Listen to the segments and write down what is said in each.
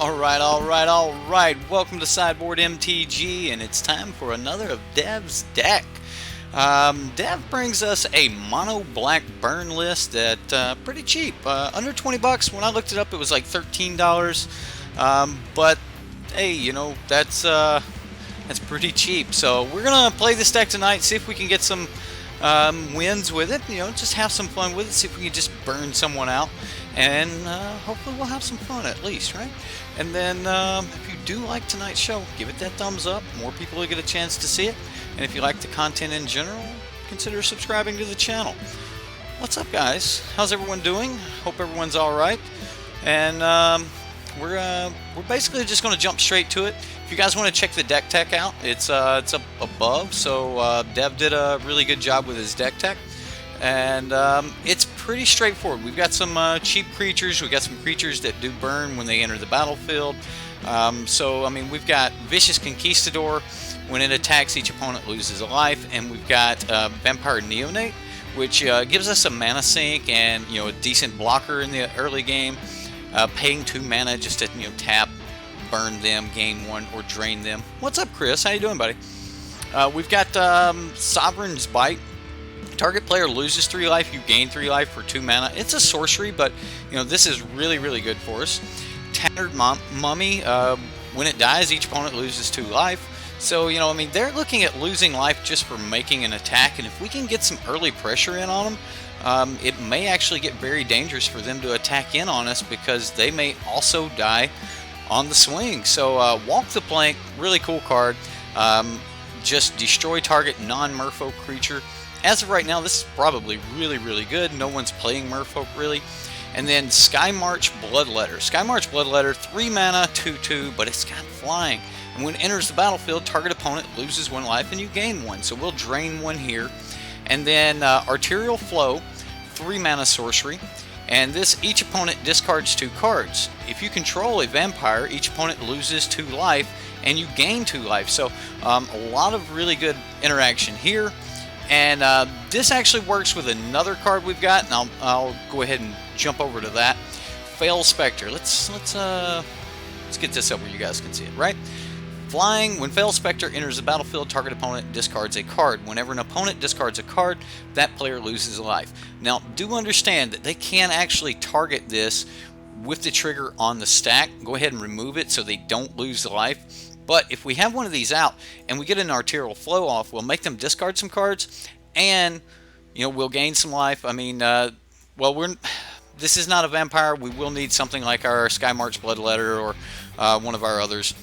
Alright. Welcome to Sideboard MTG, and it's time for another of Dev's deck. Dev brings us a mono black burn list at pretty cheap, under 20 bucks. When I looked it up, it was like $13. But hey, you know, that's pretty cheap. So we're gonna play this deck tonight, see if we can get some wins with it. You know, just have some fun with it. See if we can just burn someone out, and hopefully we'll have some fun at least, right? And then if you do like tonight's show, give it that thumbs up. More people will get a chance to see it. And if you like the content in general, consider subscribing to the channel. What's up, guys? How's everyone doing? Hope everyone's all right. And we're basically just going to jump straight to it. If you guys want to check the deck tech out, it's up above. So Dev did a really good job with his deck tech, and it's pretty straightforward. We've got some cheap creatures. We've got some creatures that do burn when they enter the battlefield. So I mean, we've got Vicious Conquistador. When it attacks, each opponent loses a life, and we've got Vampire Neonate, which gives us a mana sink and, you know, a decent blocker in the early game. Paying 2 mana just to, you know, tap, burn them, gain 1, or drain them. What's up, Chris? How you doing, buddy? We've got Sovereign's Bite. Target player loses 3 life, you gain 3 life for 2 mana. It's a sorcery, but you know, this is really good for us. Tattered Mummy. When it dies, each opponent loses 2 life. So, you know, I mean, they're looking at losing life just for making an attack, and if we can get some early pressure in on them, it may actually get very dangerous for them to attack in on us, because they may also die on the swing. So Walk the Plank, really cool card. Just destroy target non-merfolk creature. As of right now, this is probably really good. No one's playing merfolk really. And then Sky March Bloodletter. Sky March Bloodletter, 3 mana, 2/2, but it's got flying. And when it enters the battlefield, target opponent loses 1 life and you gain 1. So we'll drain 1 here. And then Arterial Flow, 3 mana sorcery. And this, each opponent discards 2 cards. If you control a vampire, each opponent loses 2 life and you gain 2 life. So a lot of really good interaction here. And this actually works with another card we've got, and I'll go ahead and jump over to that. Fel Spectre. Let's get this up where you guys can see it, right? Flying, when Fel Spectre enters the battlefield, target opponent discards a card. Whenever an opponent discards a card, that player loses a life. Now, do understand that they can actually target this with the trigger on the stack. Go ahead and remove it so they don't lose the life. But if we have one of these out and we get an Arterial Flow off, we'll make them discard some cards, and you know, we'll gain some life. I mean, well, this is not a vampire. We will need something like our Sky March Bloodletter or one of our others.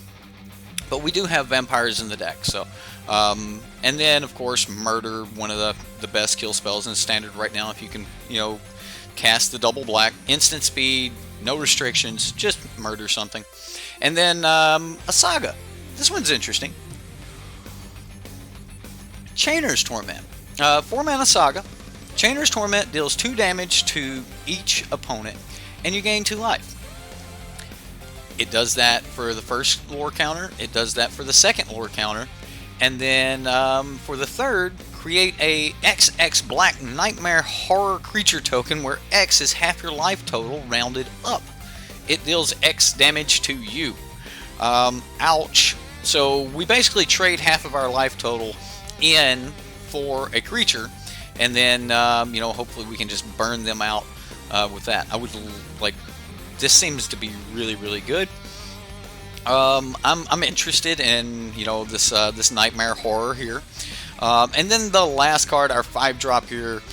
But we do have vampires in the deck. So, and then of course, Murder, one of the best kill spells in standard right now. If you can, you know, cast the double black, instant speed, no restrictions, just murder something. And then a Saga. This one's interesting. Chainer's Torment. 4 mana Saga. Chainer's Torment deals 2 damage to each opponent, and you gain 2 life. It does that for the first lore counter. It does that for the second lore counter. And then for the third, create a XX Black Nightmare Horror creature token where X is half your life total rounded up. It deals X damage to you. Ouch. So we basically trade half of our life total in for a creature, and then you know, hopefully we can just burn them out with that. I would like, this seems to be really good. I'm interested in, you know, this Nightmare Horror here. And then the last card, our 5-drop here,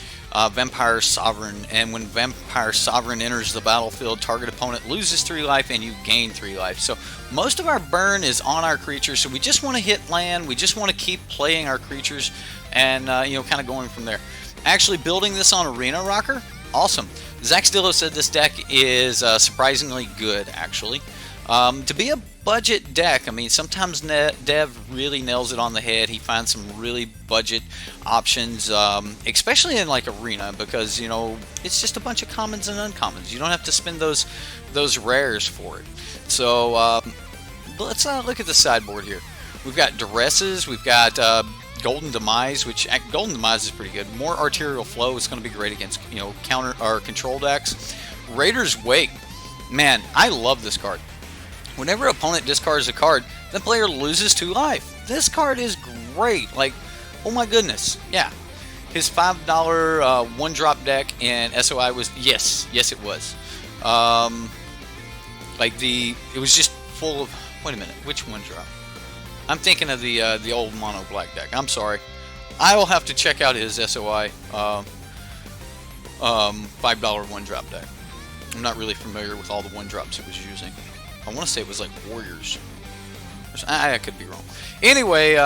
Vampire Sovereign. And when Vampire Sovereign enters the battlefield, target opponent loses 3 life and you gain 3 life. So most of our burn is on our creatures, so we just want to hit land. We just want to keep playing our creatures, and you know, kind of going from there. Actually building this on Arena Rocker, awesome. Zaxdillo said this deck is surprisingly good, actually. To be a budget deck, I mean, sometimes Dev really nails it on the head. He finds some really budget options, especially in like Arena, because, you know, it's just a bunch of commons and uncommons. You don't have to spend those rares for it. So let's look at the sideboard here. We've got Duresses, we've got Golden Demise, which Golden Demise is pretty good. More Arterial Flow is going to be great against, you know, counter or control decks. Raider's Wake, man, I love this card. Whenever opponent discards a card, the player loses 2 life. This card is great. Like, oh my goodness. Yeah. His $5 one-drop deck in SOI was, yes, it was. It was just full of, wait a minute, which one-drop? I'm thinking of the old mono black deck. I'm sorry. I will have to check out his SOI $5 one-drop deck. I'm not really familiar with all the one-drops it was using. I want to say it was like Warriors. I could be wrong. Anyway,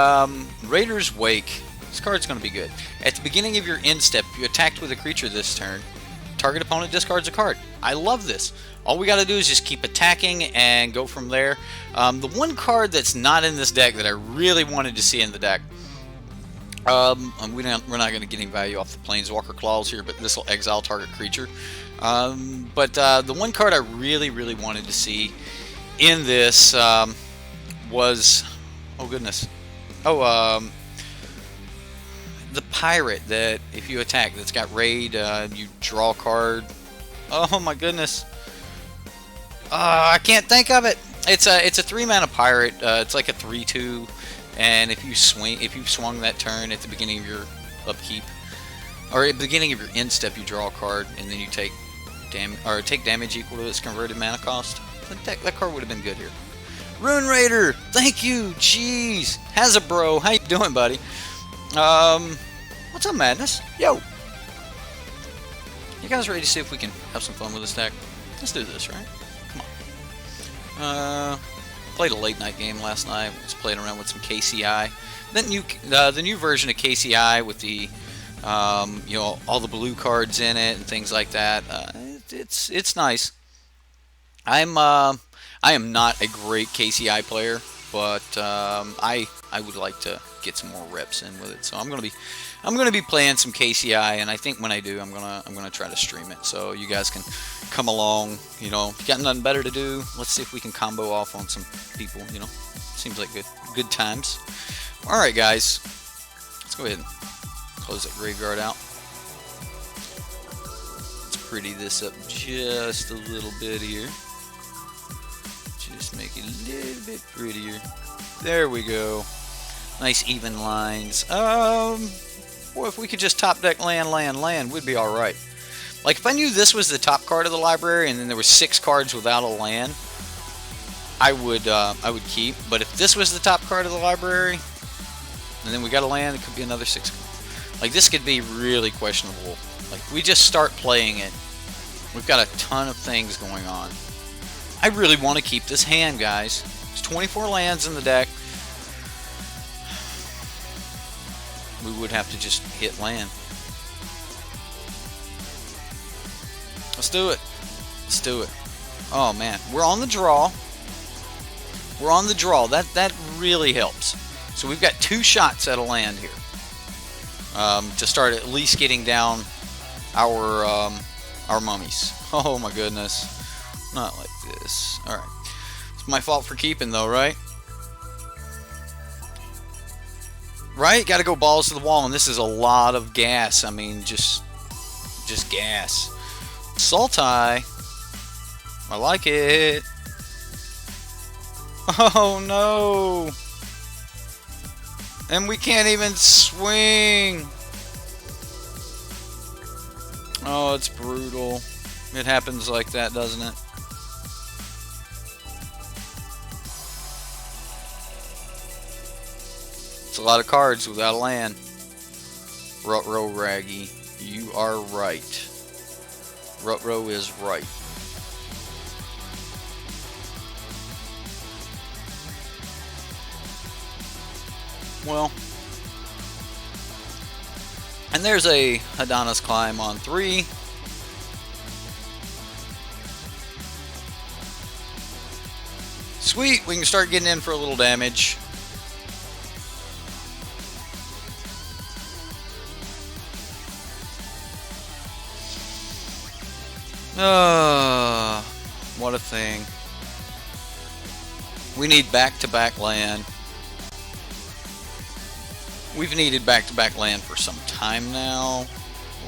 Raider's Wake. This card's going to be good. At the beginning of your end step, if you attacked with a creature this turn, target opponent discards a card. I love this. All we got to do is just keep attacking and go from there. The one card that's not in this deck that I really wanted to see in the deck, we're not going to get any value off the Planeswalker Claws here, but this will exile target creature. The one card I really wanted to see in this was, oh goodness, the pirate that if you attack, that's got raid, you draw a card. Oh my goodness, I can't think of it. It's a 3-mana pirate. It's like a 3/2, and if you swung that turn at the beginning of your upkeep, or at the beginning of your end step, you draw a card, and then you take damage equal to its converted mana cost. That card would have been good here. Rune Raider, thank you. Jeez, Hasbro, how you doing, buddy? What's up, Madness? Yo, you guys ready to see if we can have some fun with this deck? Let's do this, right? Come on. Played a late night game last night. Was playing around with some KCI. The new version of KCI with the all the blue cards in it and things like that. It's nice. I am not a great KCI player, but I would like to get some more reps in with it. So I'm gonna be playing some KCI, and I think when I do, I'm gonna try to stream it so you guys can come along. You know, if you got nothing better to do, let's see if we can combo off on some people. You know, seems like good times. All right, guys, let's go ahead and close that graveyard out. Let's pretty this up just a little bit here. Just make it a little bit prettier. There we go. Nice even lines. Boy, if we could just top deck land, we'd be all right. Like if I knew this was the top card of the library and then there were 6 cards without a land, I would keep. But if this was the top card of the library and then we got a land, it could be another 6. Like this could be really questionable. Like we just start playing it, we've got a ton of things going on. I really want to keep this hand, guys. There's 24 lands in the deck. We would have to just hit land. Let's do it. Let's do it. Oh man, we're on the draw. We're on the draw. That really helps. So we've got 2 shots at a land here to start at least getting down our mummies. Oh my goodness. Not like this. Alright. It's my fault for keeping though, right? Right? Gotta go balls to the wall, and this is a lot of gas. I mean, just gas. Sultai. I like it. Oh no. And we can't even swing. Oh, it's brutal. It happens like that, doesn't it? It's a lot of cards without a land. Rutro Raggy, you are right. Rutro is right. Well, and there's a Hadana's Climb on 3. Sweet, we can start getting in for a little damage. What a thing. We need back-to-back land. We've needed back-to-back land for some time now.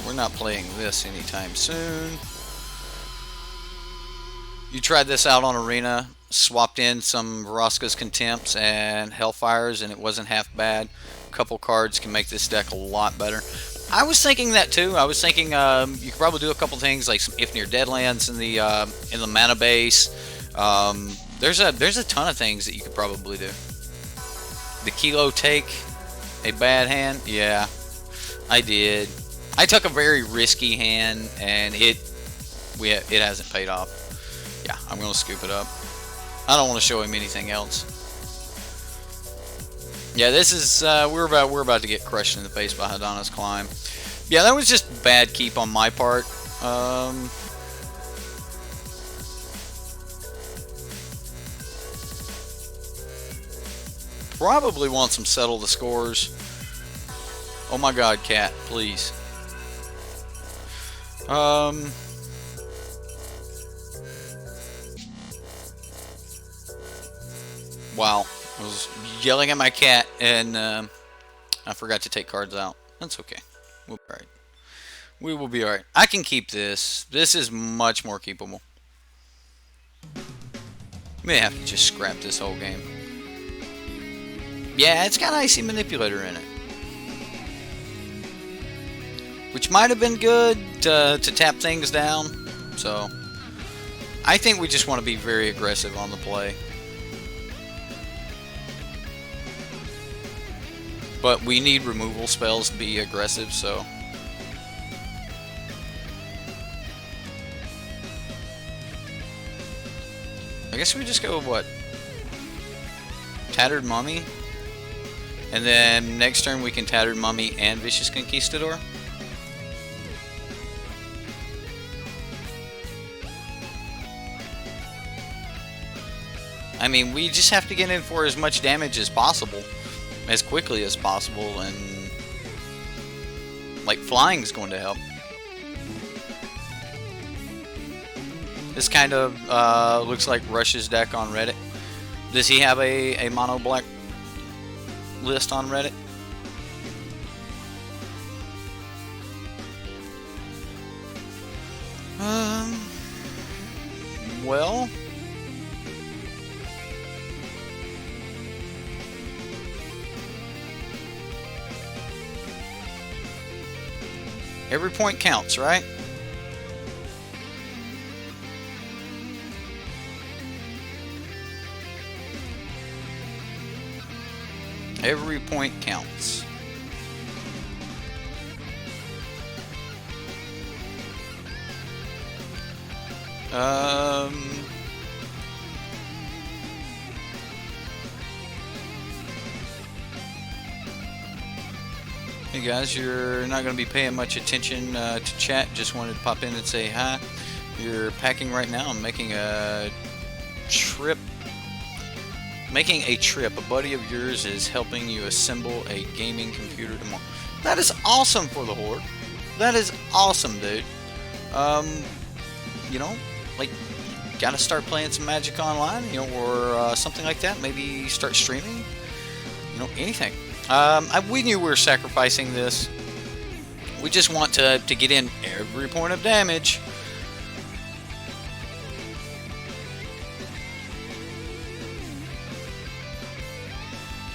We're not playing this anytime soon. You tried this out on Arena. swapped in some Vraska's Contempts and Hellfires, and it wasn't half bad. A couple cards can make this deck a lot better. I was thinking that too. I was thinking you could probably do a couple things like some If Near Deadlands in the mana base. There's a ton of things that you could probably do. The Kilo Take, a bad hand? Yeah, I did. I took a very risky hand, and it hasn't paid off. Yeah, I'm gonna scoop it up. I don't want to show him anything else. Yeah, this is we're about to get crushed in the face by Hadana's Climb. Yeah, that was just bad keep on my part. Probably want some settle the scores. Oh my God, cat, please. Wow, I was yelling at my cat and I forgot to take cards out. That's okay. We'll be alright. We will be alright. I can keep this. This is much more keepable. May have to just scrap this whole game. Yeah, it's got Icy Manipulator in it. Which might have been good to tap things down. So, I think we just want to be very aggressive on the play. But we need removal spells to be aggressive, so... I guess we just go with what? Tattered Mummy? And then next turn we can Tattered Mummy and Vicious Conquistador? I mean, we just have to get in for as much damage as possible. As quickly as possible, and like flying is going to help. This kind of looks like Rush's deck on Reddit. Does he have a mono black list on Reddit? Well, every point counts, right? Every point counts. Hey guys, you're not going to be paying much attention to chat. Just wanted to pop in and say hi. You're packing right now. I'm making a trip. A buddy of yours is helping you assemble a gaming computer tomorrow. That is awesome for the Horde. That is awesome, dude. You know, like, gotta start playing some Magic Online, you know, or something like that. Maybe start streaming. You know, anything. We knew we were sacrificing this. We just want to get in every point of damage.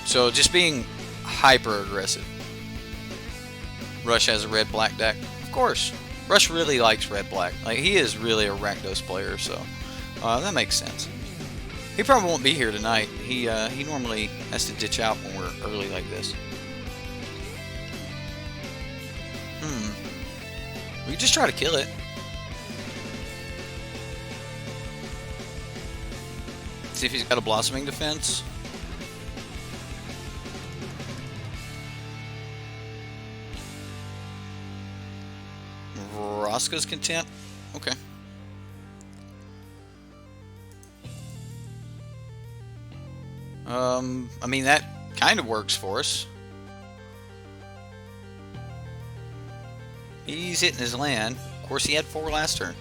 So just being hyper aggressive. Rush has a red-black deck. Of course. Rush really likes red-black. Like, he is really a Rakdos player, so that makes sense. He probably won't be here tonight. He normally has to ditch out when we're early like this. We can just try to kill it. See if he's got a Blossoming Defense. Vraska's Contempt? Okay. I mean, that kind of works for us. He's hitting his land. Of course, he had 4 last turn.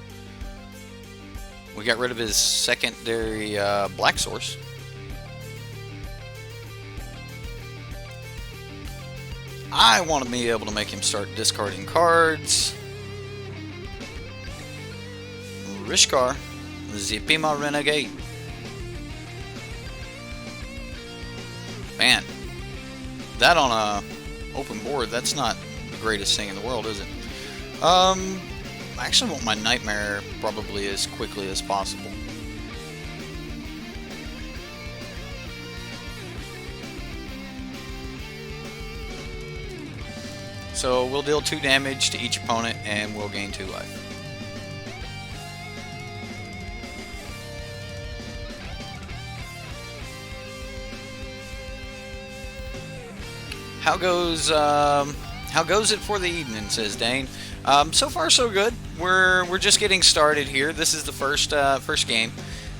We got rid of his secondary black source. I want to be able to make him start discarding cards. Rishkar, Zipima Renegade. that on a open board, that's not the greatest thing in the world, is it? I actually want my Nightmare probably as quickly as possible. So we'll deal 2 damage to each opponent and we'll gain 2 life. How goes it for the evening, says Dane. So far so good. We're just getting started here. This is the first game,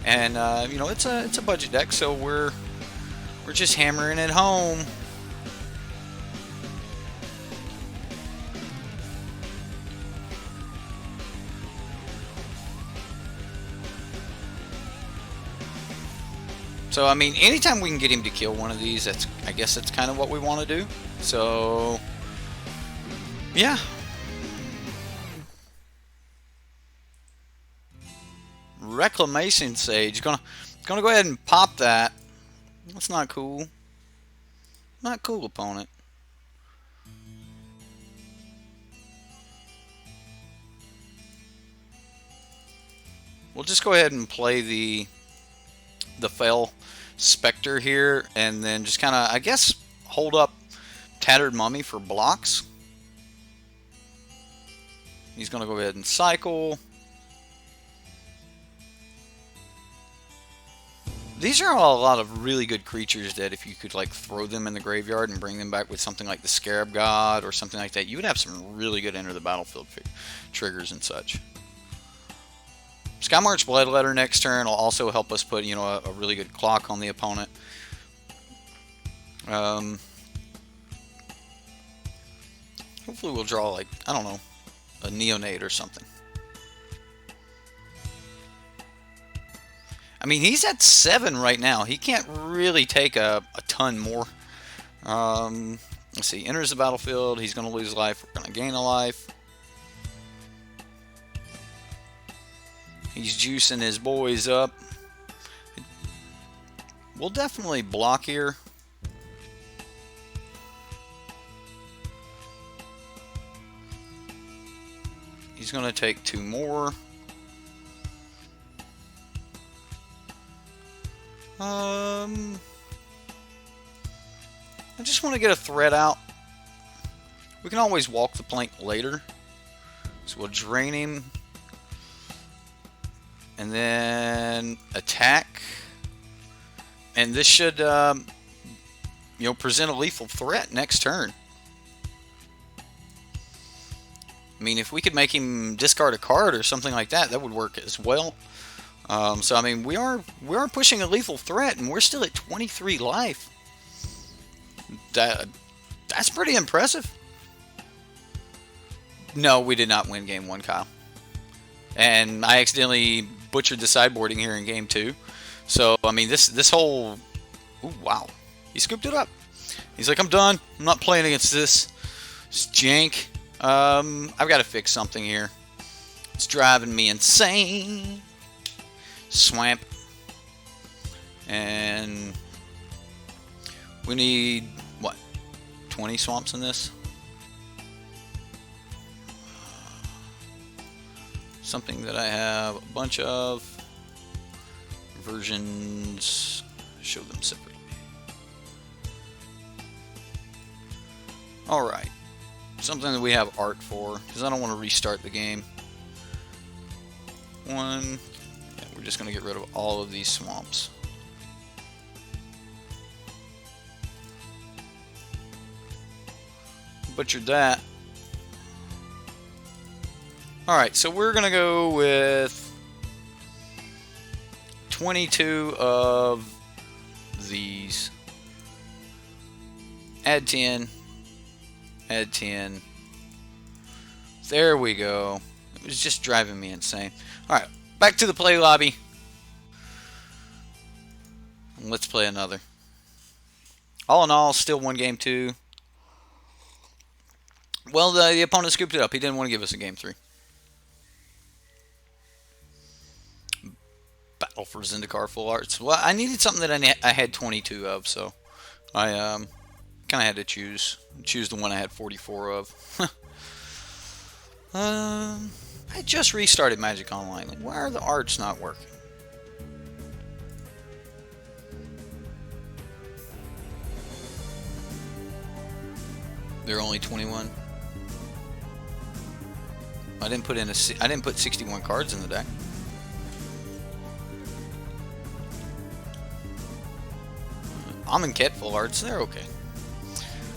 and you know, it's a budget deck, so we're just hammering it home. So, I mean, anytime we can get him to kill one of these, I guess that's kind of what we want to do. So, yeah. Reclamation Sage. Gonna go ahead and pop that. That's not cool. Not cool, opponent. We'll just go ahead and play the Fell Spectre here, and then just kind of, I guess, hold up Tattered Mummy for blocks. He's going to go ahead and cycle. These are all a lot of really good creatures that if you could like throw them in the graveyard and bring them back with something like the Scarab God or something like that, you would have some really good enter the battlefield triggers and such. Skymarch Bloodletter next turn will also help us put, you know, a really good clock on the opponent. Hopefully we'll draw, like, I don't know, a Neonate or something. I mean, he's at 7 right now. He can't really take a ton more. Let's see, enters the battlefield. He's going to lose life. We're going to gain a life. He's juicing his boys up. We'll definitely block here. He's going to take 2 more. I just want to get a threat out. We can always walk the plank later. So we'll drain him. And then attack. And this should, you know, present a lethal threat next turn. I mean, if we could make him discard a card or something like that, that would work as well. So I mean, we are pushing a lethal threat, and we're still at 23 life. That's pretty impressive. No, we did not win game 1, Kyle. And I accidentally butchered the sideboarding here in game 2. So I mean, this whole, ooh, wow, he scooped it up. He's like, I'm done. I'm not playing against this. It's jank. I've got to fix something here. It's driving me insane. Swamp. And we need, what, 20 swamps in this? Something that I have a bunch of. Versions, show them separately. Alright. Something that we have art for, because I don't want to restart the game. 1. Yeah, we're just going to get rid of all of these swamps. Butchered that. Alright, so we're going to go with 22 of these. Add 10. Add 10. There we go. It was just driving me insane. Alright, back to the play lobby. Let's play another. All in all, still 1 game 2. Well, the opponent scooped it up. He didn't want to give us a game 3. Battle for Zendikar Full Arts. Well, I needed something that I had 22 of, so I kind Kind of had to choose the one I had 44 of. I just restarted Magic Online. Like, why are the arts not working? They're only 21. I didn't put 61 cards in the deck. Amonkhet full arts, they're okay.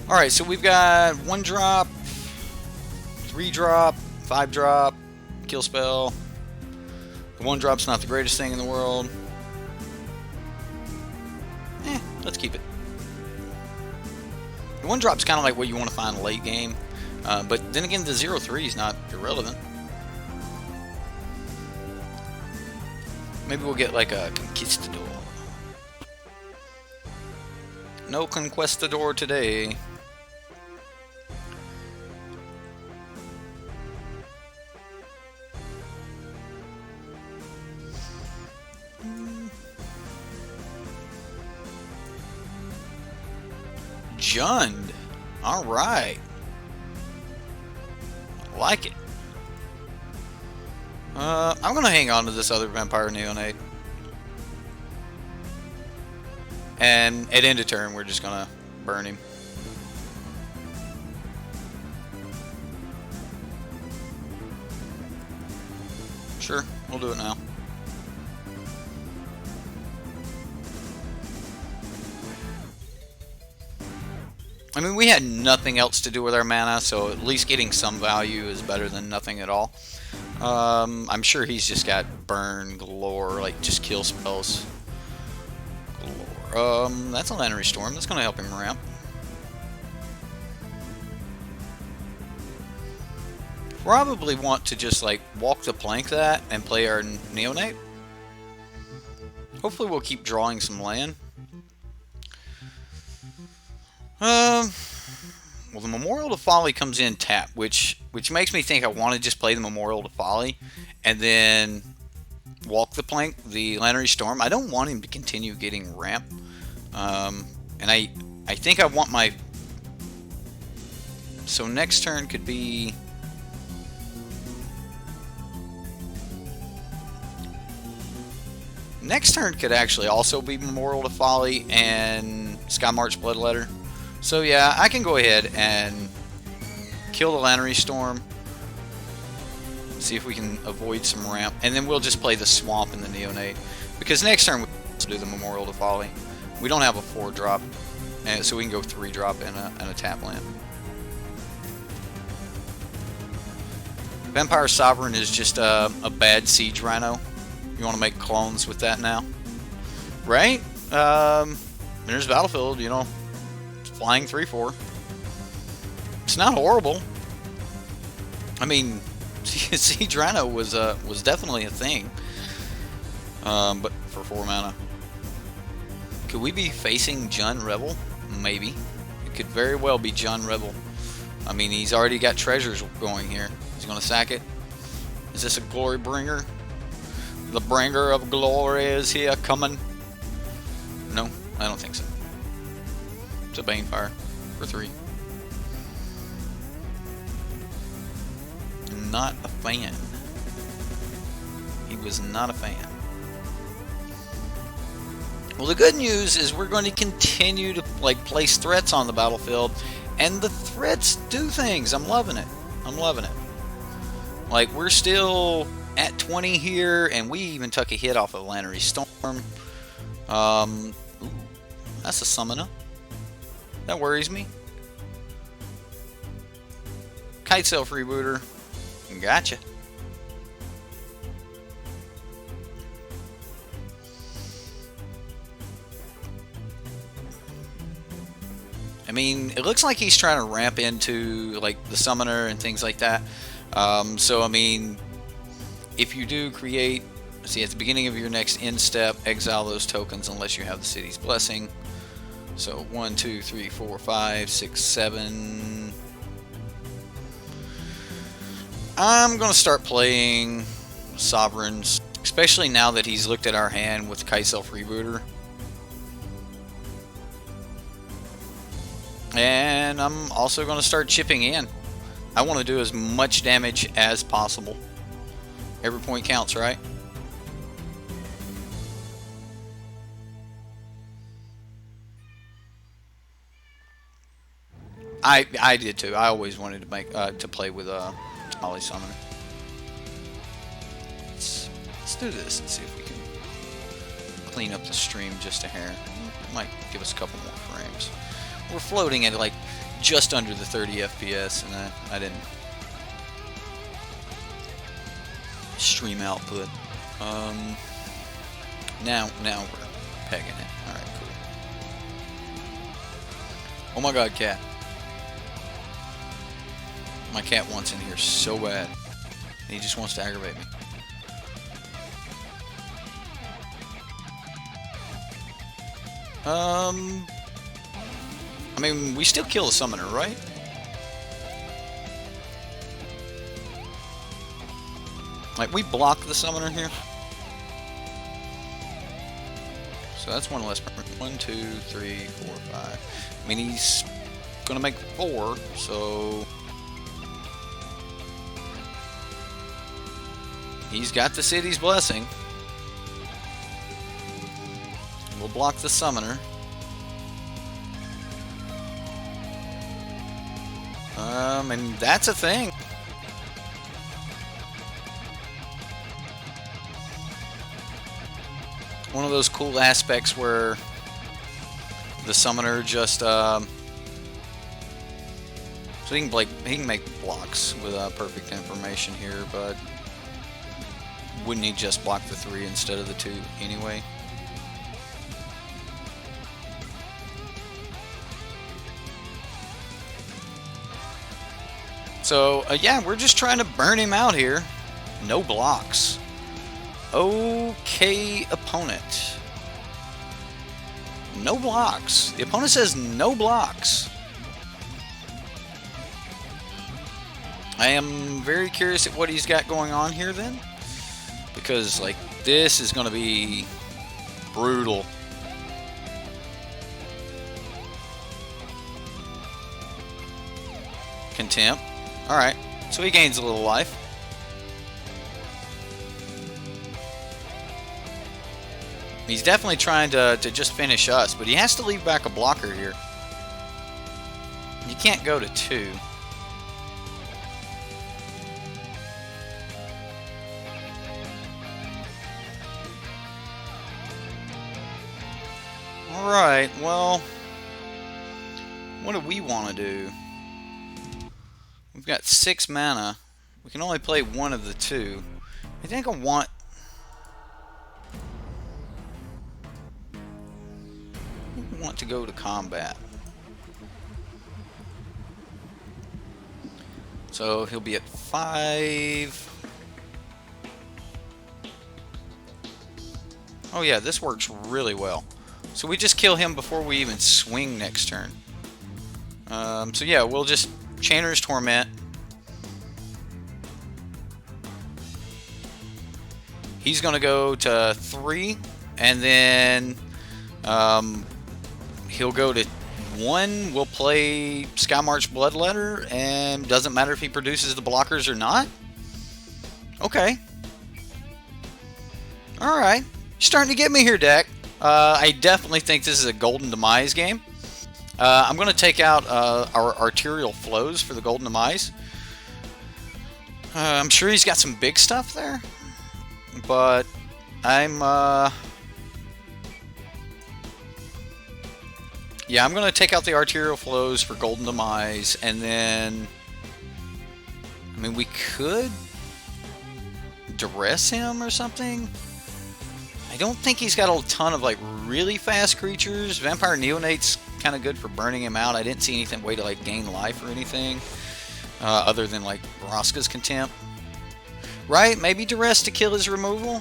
Alright, so we've got 1 drop, 3 drop, 5 drop, kill spell. The 1 drop's not the greatest thing in the world. Let's keep it. The 1 drop's kind of like what you want to find late game. But then again, the 0-3 is not irrelevant. Maybe we'll get like a Conquistador. No Conquistador today. Jund. Alright. I like it. I'm going to hang on to this other Vampire Neonate. And at end of turn, we're just going to burn him. Sure, we'll do it now. I mean, we had nothing else to do with our mana, so at least getting some value is better than nothing at all. I'm sure he's just got burn galore, like just kill spells galore. That's a Lantern Storm. That's going to help him ramp. Probably want to just like walk the plank that and play our Neonate. Hopefully we'll keep drawing some land. Well, the Memorial to Folly comes in tap, which makes me think I want to just play the Memorial to Folly and then walk the plank, the Lantern Storm. I don't want him to continue getting ramp, and I think I want my. So next turn could be. Next turn could actually also be Memorial to Folly and Sky March Bloodletter. So yeah, I can go ahead and kill the Lantern Storm. See if we can avoid some ramp. And then we'll just play the Swamp and the Neonate. Because next turn we'll do the Memorial to Folly. We don't have a 4-drop. And so we can go 3-drop and a tap land. Vampire Sovereign is just a bad Siege Rhino. You want to make clones with that now? Right? There's Battlefield, you know. Flying 3/4. It's not horrible. I mean, Siege Rhino was definitely a thing. But for 4 mana. Could we be facing Jund Rebel? Maybe. It could very well be Jund Rebel. I mean, he's already got treasures going here. He's going to sack it. Is this a glory bringer? The bringer of glory is here coming. No, I don't think so. It's a Banefire for 3. Not a fan. He was not a fan. Well, the good news is we're going to continue to place threats on the battlefield, and the threats do things. I'm loving it. I'm loving it. Like, we're still at 20 here, and we even took a hit off of Lantern Storm. Ooh, that's a summoner. That worries me. Kite Sail Freebooter. Gotcha. I mean, it looks like he's trying to ramp into like the summoner and things like that. So I mean, if you do create, see at the beginning of your next end step, exile those tokens unless you have the city's blessing. So 1, 2, 3, 4, 5, 6, 7. I'm gonna start playing Sovereigns, especially now that he's looked at our hand with Kite Sail Freebooter. And I'm also going to start chipping in. I want to do as much damage as possible. Every point counts, right? I did too. I always wanted to make to play with Tamale Summoner. Let's do this and see if we can clean up the stream just a hair. It might give us a couple more frames. We're floating at like just under the 30 FPS, and I didn't stream output. Now we're pegging it. All right, cool. Oh my God, cat! My cat wants in here so bad. He just wants to aggravate me. I mean, we still kill the summoner, right? Like, we block the summoner here. So that's one less. 1, 2, 3, 4, 5. I mean, he's gonna make 4, so he's got the city's blessing. We'll block the summoner. And that's a thing. One of those cool aspects where the summoner just so he can make blocks with perfect information here, but wouldn't he just block the 3 instead of the 2 anyway? So, yeah, we're just trying to burn him out here. No blocks. Okay, opponent. No blocks. The opponent says no blocks. I am very curious at what he's got going on here then. Because, like, this is going to be brutal. Contempt. Alright, so he gains a little life. He's definitely trying to just finish us, but he has to leave back a blocker here. You can't go to 2. Alright, well, what do we want to do? We've got 6 mana. We can only play one of the 2. I think I want to go to combat. So he'll be at 5. Oh yeah, this works really well. So we just kill him before we even swing next turn. So yeah, we'll just Chainer's Torment. He's going to go to 3, and then he'll go to 1. We'll play Skymarch Bloodletter, and doesn't matter if he produces the blockers or not. Okay. Alright. You're starting to get me here, deck. I definitely think this is a Golden Demise game. I'm going to take out our Arterial Flows for the Golden Demise. I'm sure he's got some big stuff there. But I'm yeah, I'm going to take out the Arterial Flows for Golden Demise, and then I mean, we could duress him or something. I don't think he's got a ton of like really fast creatures. Vampire Neonate's kind of good for burning him out. I didn't see anything way to like gain life or anything other than like Vraska's Contempt. Right? Maybe duress to kill his removal.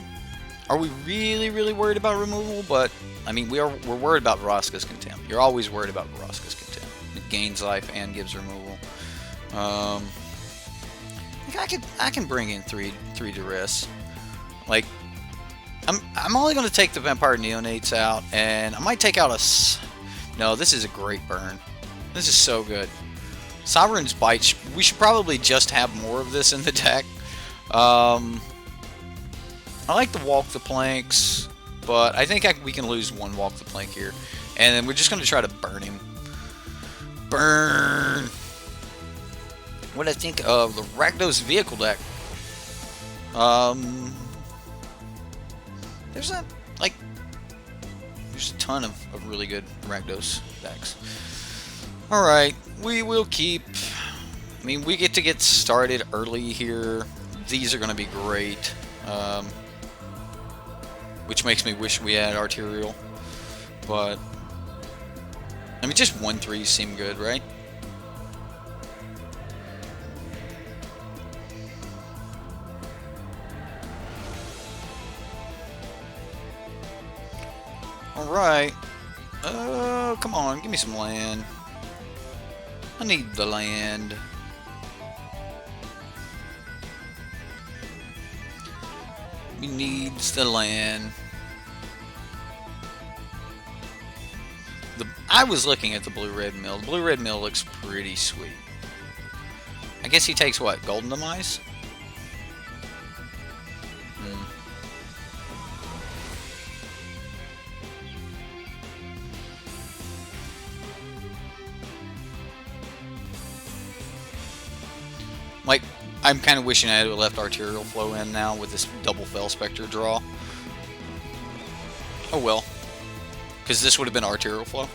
Are we really worried about removal? But I mean, we're worried about Vraska's Contempt. You're always worried about Vraska's Contempt. It gains life and gives removal. I think I can bring in three duress. Like, I'm only going to take the Vampire Neonates out, and I might take out a... No, this is a great burn. This is so good. Sovereign's Bite, we should probably just have more of this in the deck. I like to walk the planks, but I think we can lose one walk the plank here. And then we're just going to try to burn him. Burn! What do I think of the Rakdos vehicle deck? There's a ton of really good Rakdos decks. Alright, we will keep... I mean, we get to get started early here. These are going to be great. Which makes me wish we had Arterial. But, I mean, just 1/3s seem good, right? Alright. Oh, come on, give me some land. I need the land. We need the land. I was looking at the blue-red mill. The blue-red mill looks pretty sweet. I guess he takes what? Golden Demise? Like, I'm kind of wishing I had left Arterial Flow in now with this double Fel Spectre draw. Oh well. Because this would have been Arterial Flow.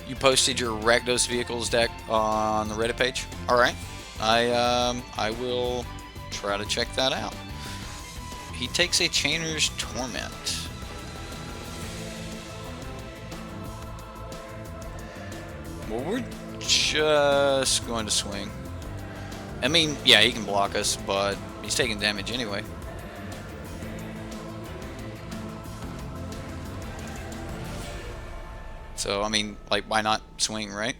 You posted your Rakdos Vehicles deck on the Reddit page? Alright. I will try to check that out. He takes a Chainer's Torment. Well, we're just going to swing. I mean, yeah, he can block us, but he's taking damage anyway. So, I mean, like, why not swing, right?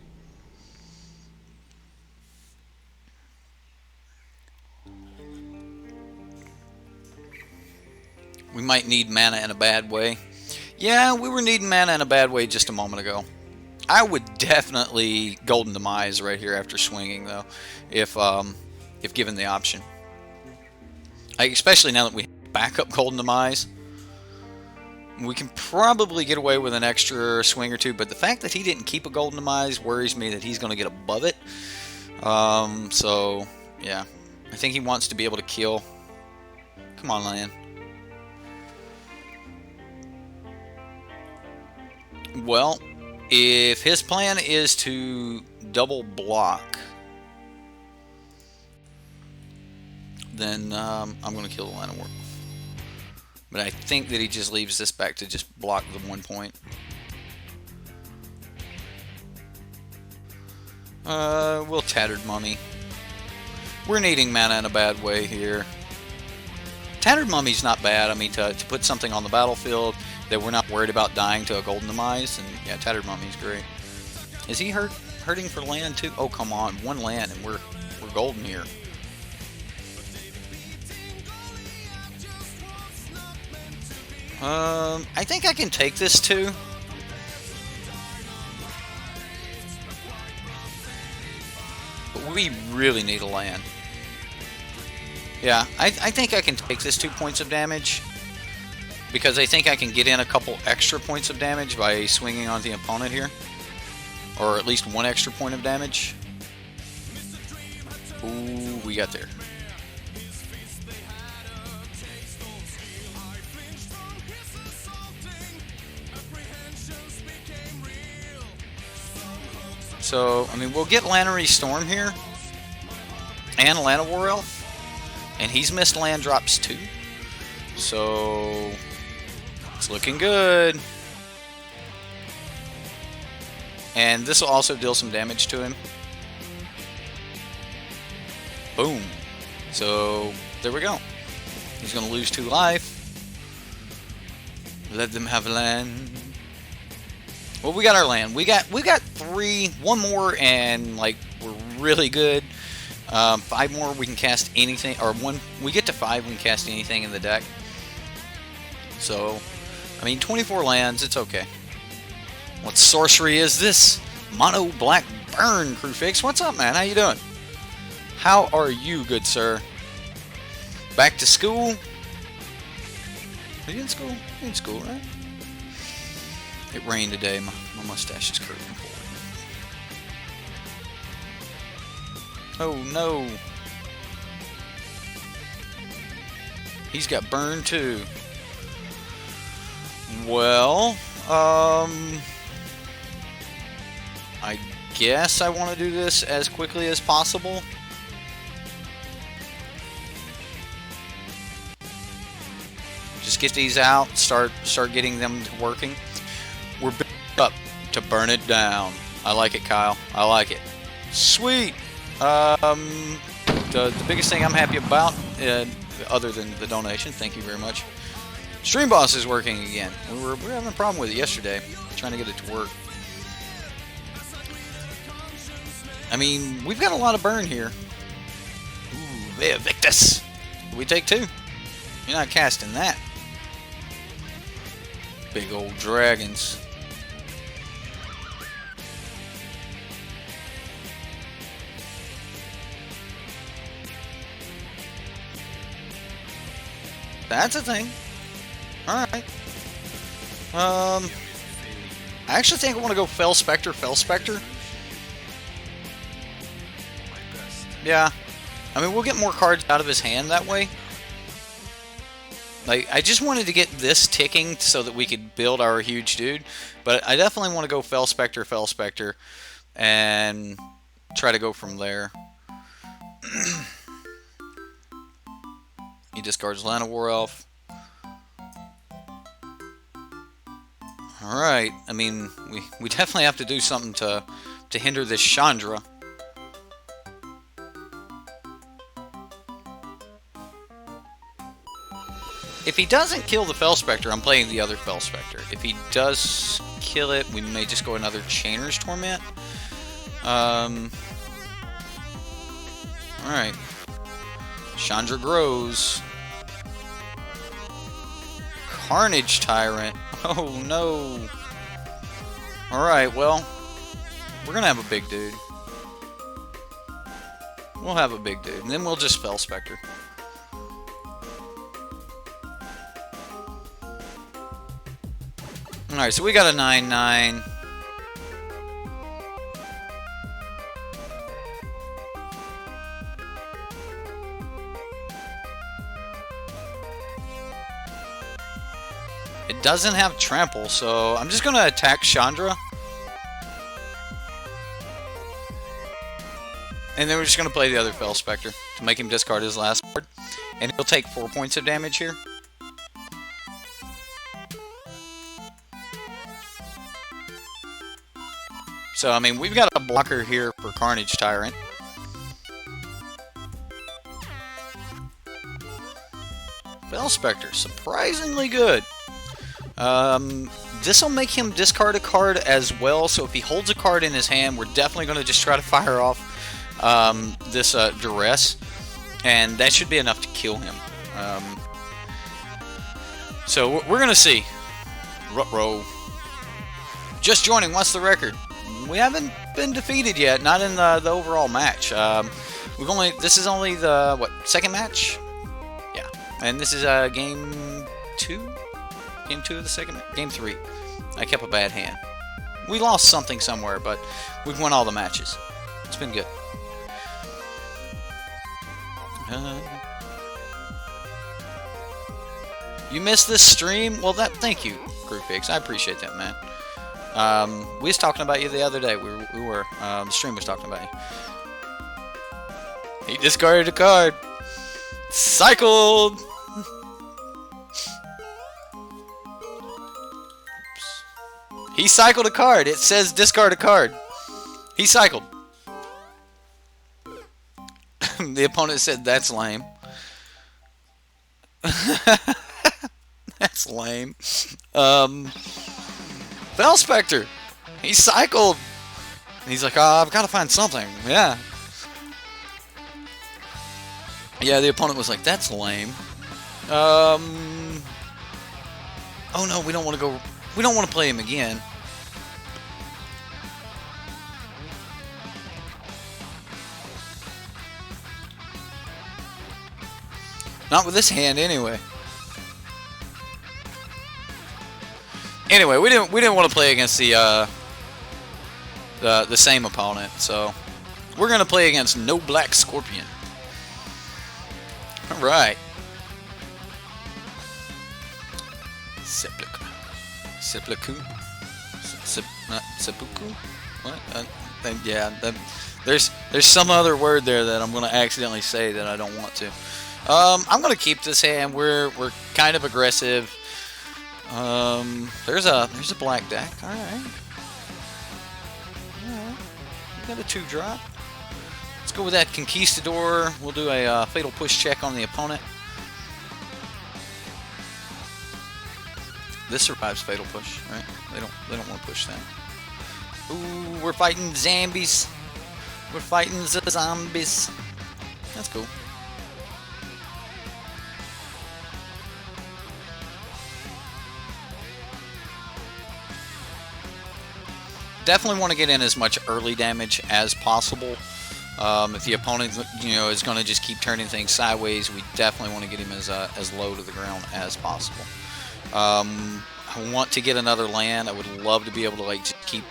We might need mana in a bad way. Yeah, we were needing mana in a bad way just a moment ago. I would definitely Golden Demise right here after swinging, though, if given the option. Especially now that we have backup Golden Demise. We can probably get away with an extra swing or two, but the fact that he didn't keep a Golden Demise worries me that he's going to get above it. So, yeah. I think he wants to be able to kill. Come on, land. Well, if his plan is to double block, then I'm going to kill the line of work. But I think that he just leaves this back to just block the 1 point. We'll Tattered Mummy. We're needing mana in a bad way here. Tattered Mummy's not bad. I mean, to put something on the battlefield that we're not worried about dying to a Golden Demise, and yeah, Tattered Mummy's great. Is he hurting for land too? Oh, come on, 1 land and we're golden here. I think I can take this too. But we really need a land. Yeah, I think I can take this 2 points of damage. Because I think I can get in a couple extra points of damage by swinging on the opponent here. Or at least 1 extra point of damage. Ooh, we got there. So, I mean, we'll get Lannery Storm here. And Llanowar Elf. And he's missed land drops too. So, it's looking good. And this will also deal some damage to him. Boom. So, there we go. He's going to lose 2 life. Let them have land. Well, we got our land. We got 3, 1 more, and like we're really good. 5 more, we can cast anything, or 1. We get to 5, we can cast anything in the deck. So, I mean, 24 lands, it's okay. What sorcery is this? Mono Black Burn, Crewfix. What's up, man? How you doing? How are you, good sir? Back to school? Are you in school? You're in school, right? It rained today. My mustache is curving forward. Oh, no. He's got burned, too. Well, I guess I want to do this as quickly as possible. Just get these out, start getting them working. We're built up to burn it down. I like it, Kyle. I like it. Sweet. The biggest thing I'm happy about, other than the donation, thank you very much. Stream Boss is working again. We were having a problem with it yesterday, trying to get it to work. I mean, we've got a lot of burn here. Ooh, they evict us. We take 2. You're not casting that. Big old dragons. That's a thing. Alright. I actually think I want to go Fell Spectre, Fell Spectre. Yeah. I mean, we'll get more cards out of his hand that way. Like, I just wanted to get this ticking so that we could build our huge dude. But I definitely want to go Fell Spectre, and try to go from there. He discards Lana War Elf. Alright, I mean, we definitely have to do something to hinder this Chandra. If he doesn't kill the Fell Spectre, I'm playing the other Fell Spectre. If he does kill it, we may just go another Chainer's Torment. Alright. Chandra grows. Carnage Tyrant. Oh no. Alright, well, we're gonna have a big dude. We'll have a big dude, and then we'll just Fell Spectre. Alright, so we got a 9/9. It doesn't have trample, so I'm just going to attack Chandra. And then we're just going to play the other Fell Spectre to make him discard his last card. And he'll take 4 points of damage here. So, I mean, we've got a blocker here for Carnage Tyrant. Fell Spectre, surprisingly good. This will make him discard a card as well, so if he holds a card in his hand, we're definitely going to just try to fire off this Duress, and that should be enough to kill him. So we're going to see. Ruh-roh. Just joining, what's the record? We haven't been defeated yet, not in the overall match. This is only the, what, second match? Yeah, and this is game 2? Game 2 of the second? Game 3. I kept a bad hand. We lost something somewhere, but we've won all the matches. It's been good. You missed this stream? Well, thank you, Groupix. I appreciate that, man. We was talking about you the other day. The stream was talking about you. He discarded a card. Cycled! He cycled a card. It says discard a card. He cycled. The opponent said, that's lame. That's lame. Fell Spectre. He cycled. And he's like, I've got to find something. Yeah. Yeah, the opponent was like, that's lame. Oh no, we don't want to go. We don't want to play him again. Not with this hand, anyway. Anyway, we didn't want to play against the same opponent, so we're gonna play against No Black Scorpion. All right. Seppuku. What? Yeah. There's some other word there that I'm gonna accidentally say that I don't want to. I'm gonna keep this hand. We're kind of aggressive. There's a black deck. All right. We got a 2-drop. Let's go with that Conquistador. We'll do a fatal push check on the opponent. This survives fatal push, right? They don't want to push that. Ooh, we're fighting zombies. We're fighting the zombies. That's cool. Definitely want to get in as much early damage as possible. If the opponent, is going to just keep turning things sideways, we definitely want to get him as low to the ground as possible. I want to get another land. I would love to be able to just keep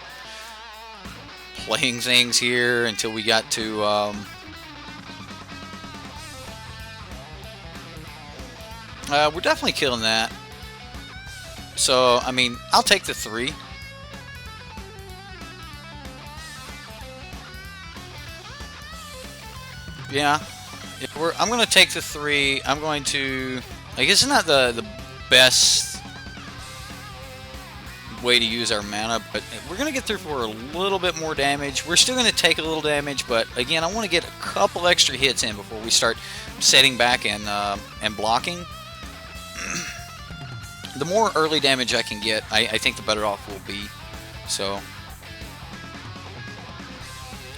playing things here until we got to we're definitely killing that. So I mean, I'll take the 3. Yeah, I'm going to take the 3. I'm going to, I guess it's not the best way to use our mana, but we're going to get through for a little bit more damage. We're still going to take a little damage, but again, I want to get a couple extra hits in before we start setting back and blocking. The more early damage I can get, I think the better off we'll be. So,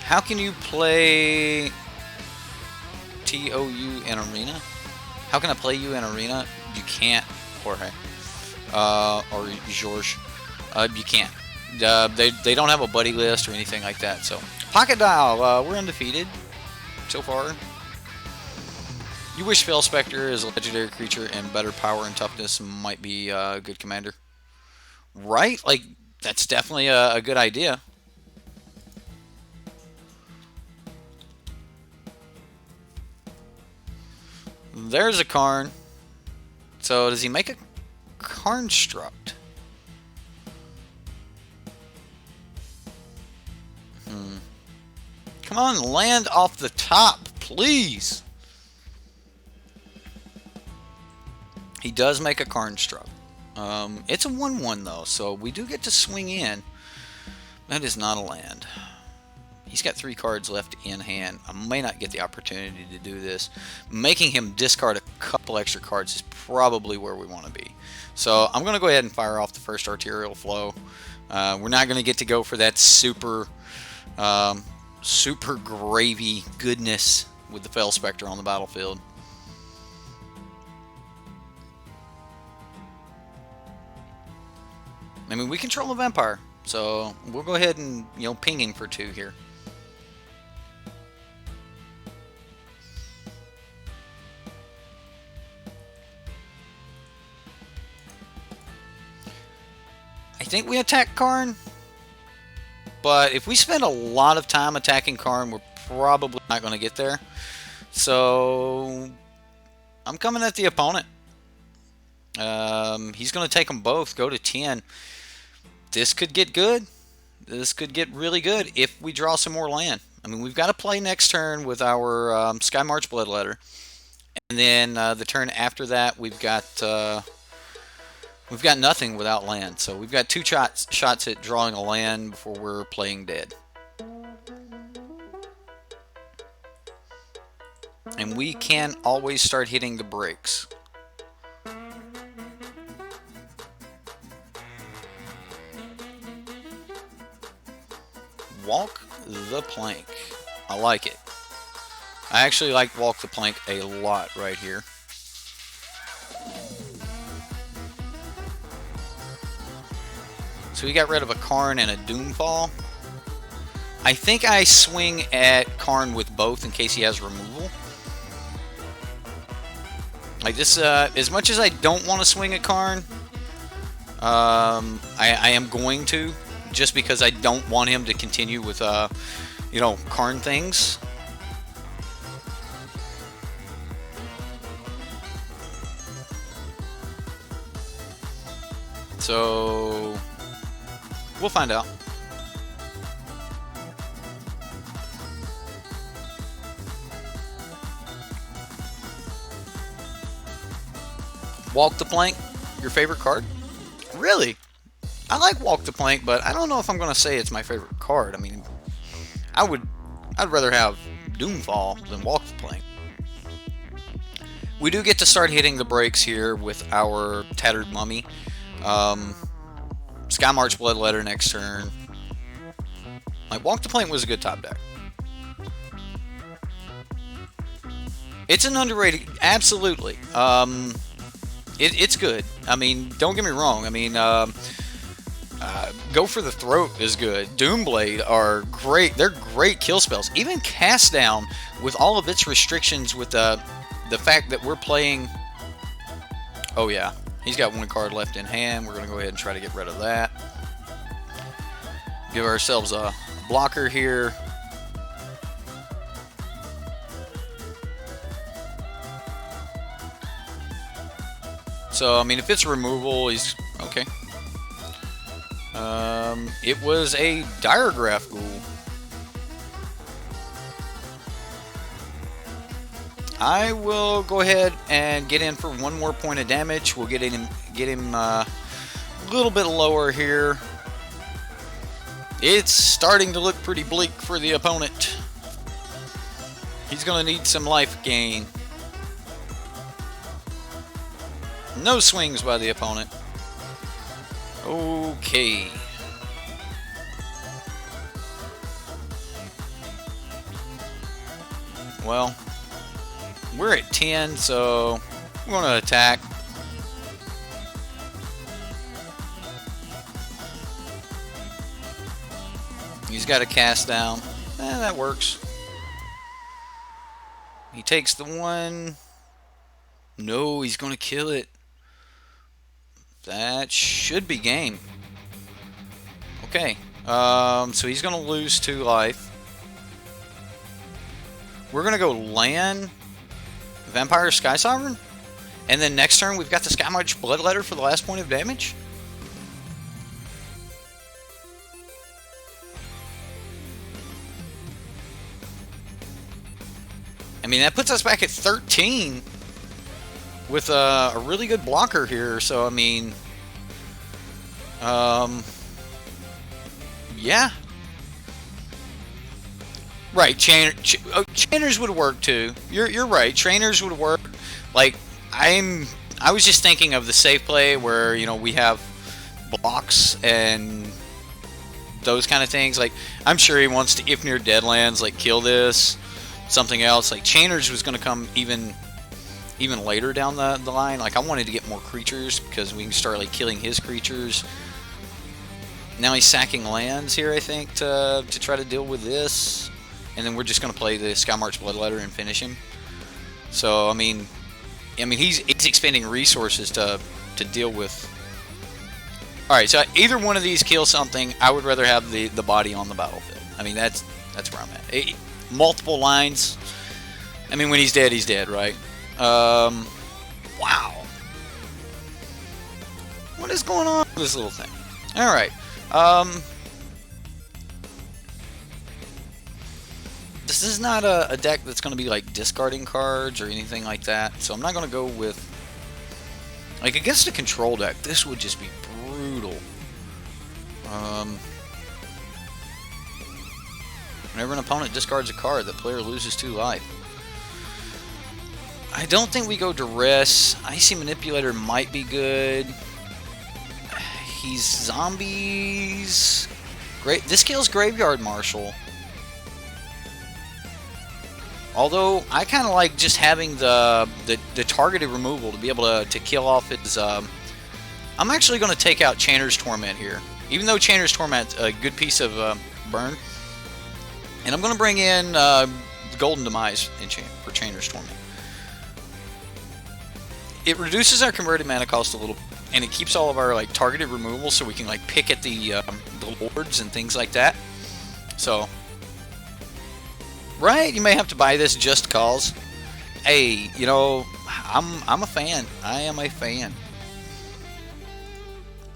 how can you play TOU in Arena? How can I play you in Arena? You can't, Jorge. Or George. You can't. They don't have a buddy list or anything like that. So, Pocket Dial, we're undefeated so far. You wish Fell Spectre is a legendary creature and better power and toughness might be a good commander. Right? Like, that's definitely a good idea. There's a Karn. So, does he make a Construct? Come on, land off the top, please. He does make a Construct. It's a 1/1 though, so we do get to swing in. That is not a land. He's got 3 cards left in hand. I may not get the opportunity to do this. Making him discard a couple extra cards is probably where we want to be. So I'm going to go ahead and fire off the first Arterial Flow. We're not going to get to go for that super gravy goodness with the Fell Spectre on the battlefield. I mean, we control a vampire, so we'll go ahead and, pinging for 2 here. I think we attack Karn, but if we spend a lot of time attacking Karn, we're probably not going to get there. So I'm coming at the opponent. He's going to take them both, go to 10. This could get good. This could get really good if we draw some more land. I mean, we've got to play next turn with our Sky March Bloodletter. And then the turn after that, we've got nothing without land. So we've got 2 shots at drawing a land before we're playing dead. And we can always start hitting the brakes. Walk the Plank. I like it. I actually like Walk the Plank a lot right here. So we got rid of a Karn and a Doomfall. I think I swing at Karn with both in case he has removal. Like this, as much as I don't want to swing at Karn, I am going to, just because I don't want him to continue with, you know, Karn things. So we'll find out. Walk the Plank, your favorite card? Really? I like Walk the Plank, but I don't know if I'm going to say it's my favorite card. I mean, I'd rather have Doomfall than Walk the Plank. We do get to start hitting the brakes here with our Tattered Mummy. Skymarch Bloodletter next turn. Like, Walk the Plank was a good top deck. It's an underrated, absolutely. It's good. I mean, don't get me wrong. I mean, Go for the Throat is good. Doomblade are great. They're great kill spells. Even Cast Down, with all of its restrictions, with the fact that we're playing... Oh yeah, he's got one card left in hand. We're going to go ahead and try to get rid of that. Give ourselves a blocker here. So, I mean, if it's removal, he's... Okay. It was a Diregraph Ghoul. I will go ahead and get in for one more point of damage. We'll get him a little bit lower here. It's starting to look pretty bleak for the opponent. He's going to need some life gain. No swings by the opponent. Okay. Well, we're at 10, so we're going to attack. He's got a Cast Down. That works. He takes the one. No, he's going to kill it. That should be game. Okay. So he's going to lose 2 life. We're going to go land Vampire Sky Sovereign. And then next turn we've got the Skymarch Bloodletter for the last point of damage. I mean, that puts us back at 13 with a really good blocker here. So, I mean, yeah. Right, Trainers would work too. You're right. Trainers would work. Like, I was just thinking of the safe play where, you know, we have blocks and those kind of things. Like, I'm sure he wants to, if near Deadlands, like, kill this, something else. Like, Chainers was going to come even later down the line. Like, I wanted to get more creatures because we can start, like, killing his creatures. Now he's sacking lands here, I think, to try to deal with this. And then we're just going to play the Skymarch Bloodletter and finish him. So, I mean he's expending resources to deal with. Alright, so either one of these kills something. I would rather have the body on the battlefield. I mean, that's where I'm at. Multiple lines. I mean, when he's dead, right? Wow. What is going on with this little thing? Alright. This is not a deck that's going to be like discarding cards or anything like that, so I'm not going to go with, like, against a control deck, this would just be brutal. Whenever an opponent discards a card, the player loses 2 life. I don't think we go Duress. Icy Manipulator might be good. He's zombies. Great. This kills Graveyard Marshal. Although, I kind of like just having the targeted removal to be able to kill off his... I'm actually going to take out Chainer's Torment here. Even though Chainer's Torment's a good piece of burn. And I'm going to bring in Golden Demise for Chainer's Torment. it reduces our converted mana cost a little, and it keeps all of our like targeted removals, so we can like pick at the lords and things like that. So, right, you may have to buy this just cause. Hey, you know, I'm a fan. I am a fan.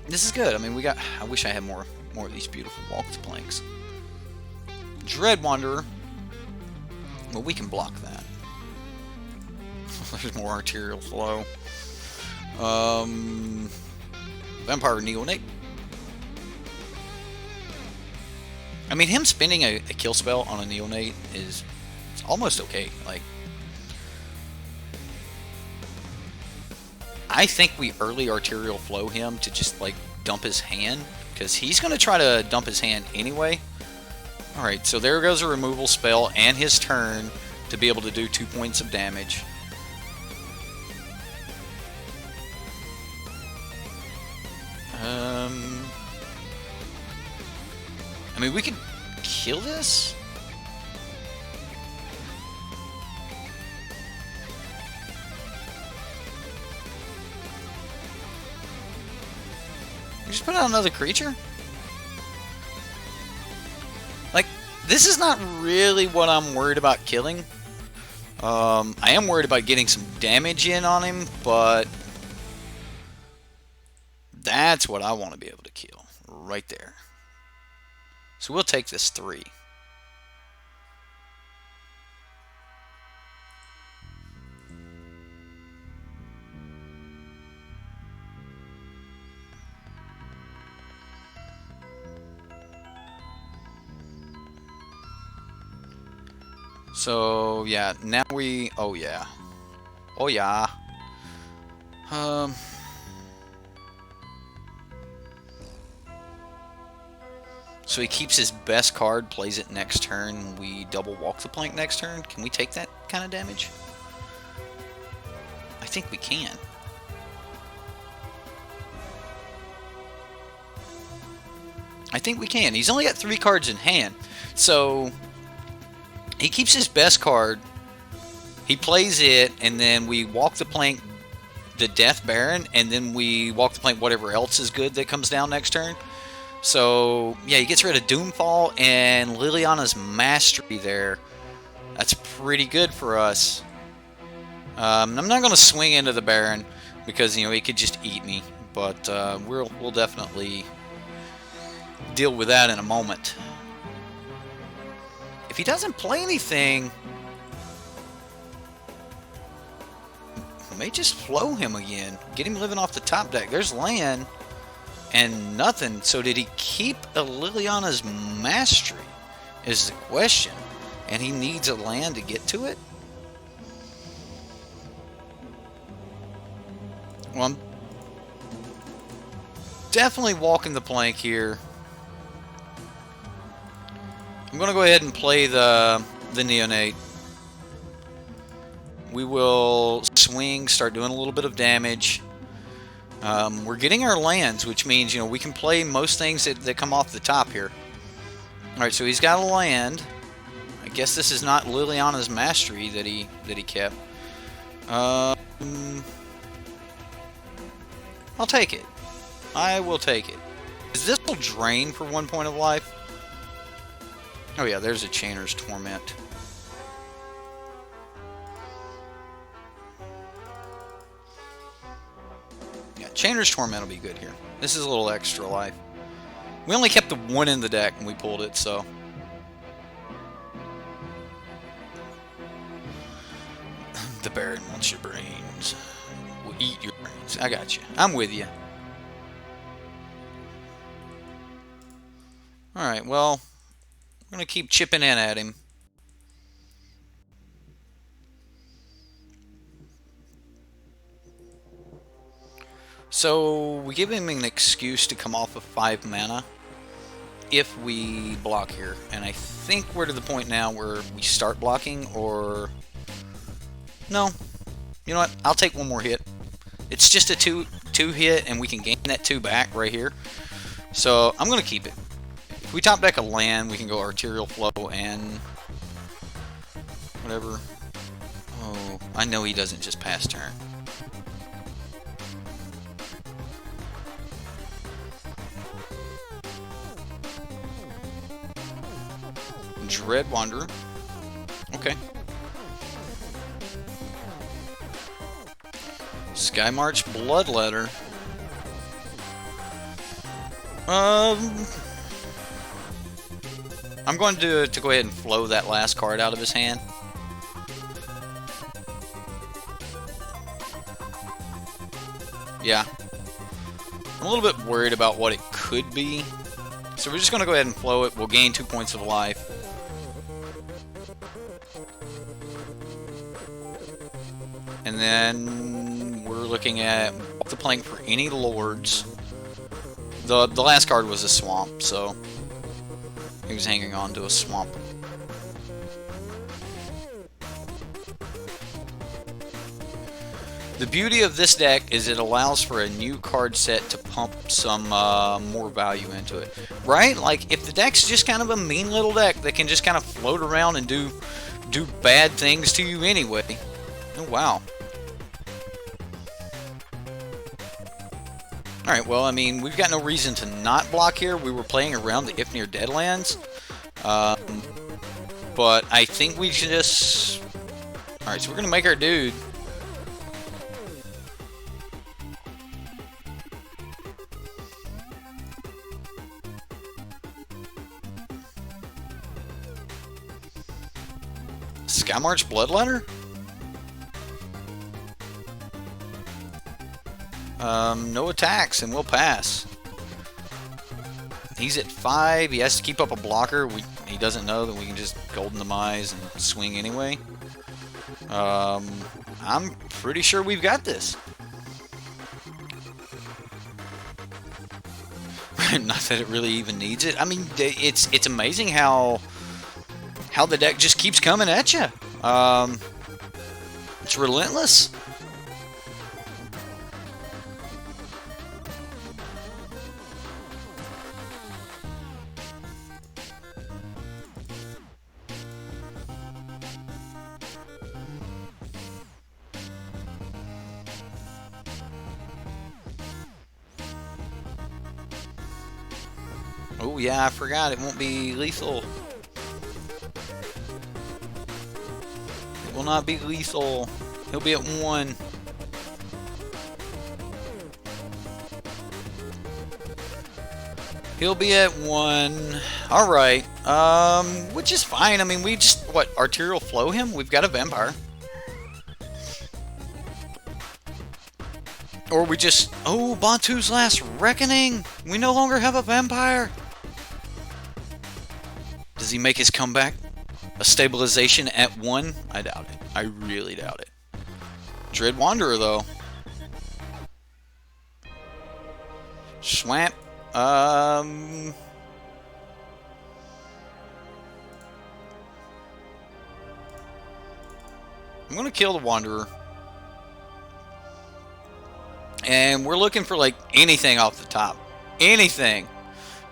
This is good. I mean, we got. I wish I had more of these beautiful walk the planks. Dread Wanderer. Well, we can block that. There's more arterial flow. Vampire Neonate. I mean, him spending a kill spell on a Neonate is almost okay. Like, I think we early arterial flow him to just like dump his hand, because he's going to try to dump his hand anyway. Alright, so there goes a removal spell and his turn to be able to do 2 points of damage. I mean, we could kill this? We just put out another creature? Like, this is not really what I'm worried about killing. I am worried about getting some damage in on him, but that's what I want to be able to kill. Right there. So we'll take this 3. So yeah, now we, oh yeah. So he keeps his best card, plays it next turn. We double walk the plank next turn. Can we take that kind of damage? I think we can. I think we can. He's only got 3 cards in hand. So he keeps his best card. He plays it, and then we walk the plank, the Death Baron, and then we walk the plank whatever else is good that comes down next turn. So, yeah, he gets rid of Doomfall and Liliana's Mastery there. That's pretty good for us. I'm not going to swing into the Baron because, you know, he could just eat me. But we'll definitely deal with that in a moment. If he doesn't play anything, I may just flow him again. Get him living off the top deck. There's land. And nothing. So did he keep a Liliana's Mastery is the question. And he needs a land to get to it? Well, I'm definitely walking the plank here. I'm going to go ahead and play the Neonate. We will swing, start doing a little bit of damage. We're getting our lands, which means, you know, we can play most things that come off the top here. Alright, so he's got a land. I guess this is not Liliana's Mastery that he kept. I'll take it. I will take it. Is this will drain for 1 point of life? Oh yeah, there's a Chainer's Torment. Chainer's Torment will be good here. This is a little extra life. We only kept the 1 in the deck when we pulled it, so. The Baron wants your brains. Will eat your brains. I got you. I'm with you. Alright, well, I'm going to keep chipping in at him. So we give him an excuse to come off of 5 mana if we block here. And I think we're to the point now where we start blocking, or... No. You know what? I'll take 1 more hit. It's just a 2 hit, and we can gain that 2 back right here. So I'm going to keep it. If we top deck a land, we can go Arterial Flow and... whatever. Oh, I know he doesn't just pass turn. Dread Wanderer. Okay. Sky March Bloodletter. I'm going to go ahead and flow that last card out of his hand. Yeah. I'm a little bit worried about what it could be. So we're just going to go ahead and flow it. We'll gain 2 points of life. And then we're looking at the playing for any lords. The last card was a swamp, so he was hanging on to a swamp. The beauty of this deck is it allows for a new card set to pump some more value into it. Right? Like, if the deck's just kind of a mean little deck that can just kind of float around and do bad things to you anyway. Oh, wow. Alright, well, I mean, we've got no reason to not block here. We were playing around the If Near Deadlands. But I think we should just... Alright, so we're going to make our dude. Sky March Bloodletter? No attacks, and we'll pass. He's at 5. He has to keep up a blocker. He doesn't know that we can just Golden Demise and swing anyway. I'm pretty sure we've got this. Not that it really even needs it. I mean, it's amazing how the deck just keeps coming at you. It's relentless. Oh yeah, I forgot it won't be lethal. It will not be lethal. He'll be at 1. He'll be at 1. Alright. Which is fine. I mean, we just, what, arterial flow him? We've got a vampire. Or we just, oh, Bantu's Last Reckoning! We no longer have a vampire! Does he make his comeback? A stabilization at 1? I doubt it. I really doubt it. Dread Wanderer, though. Swamp. I'm gonna kill the Wanderer. And we're looking for, like, anything off the top. Anything.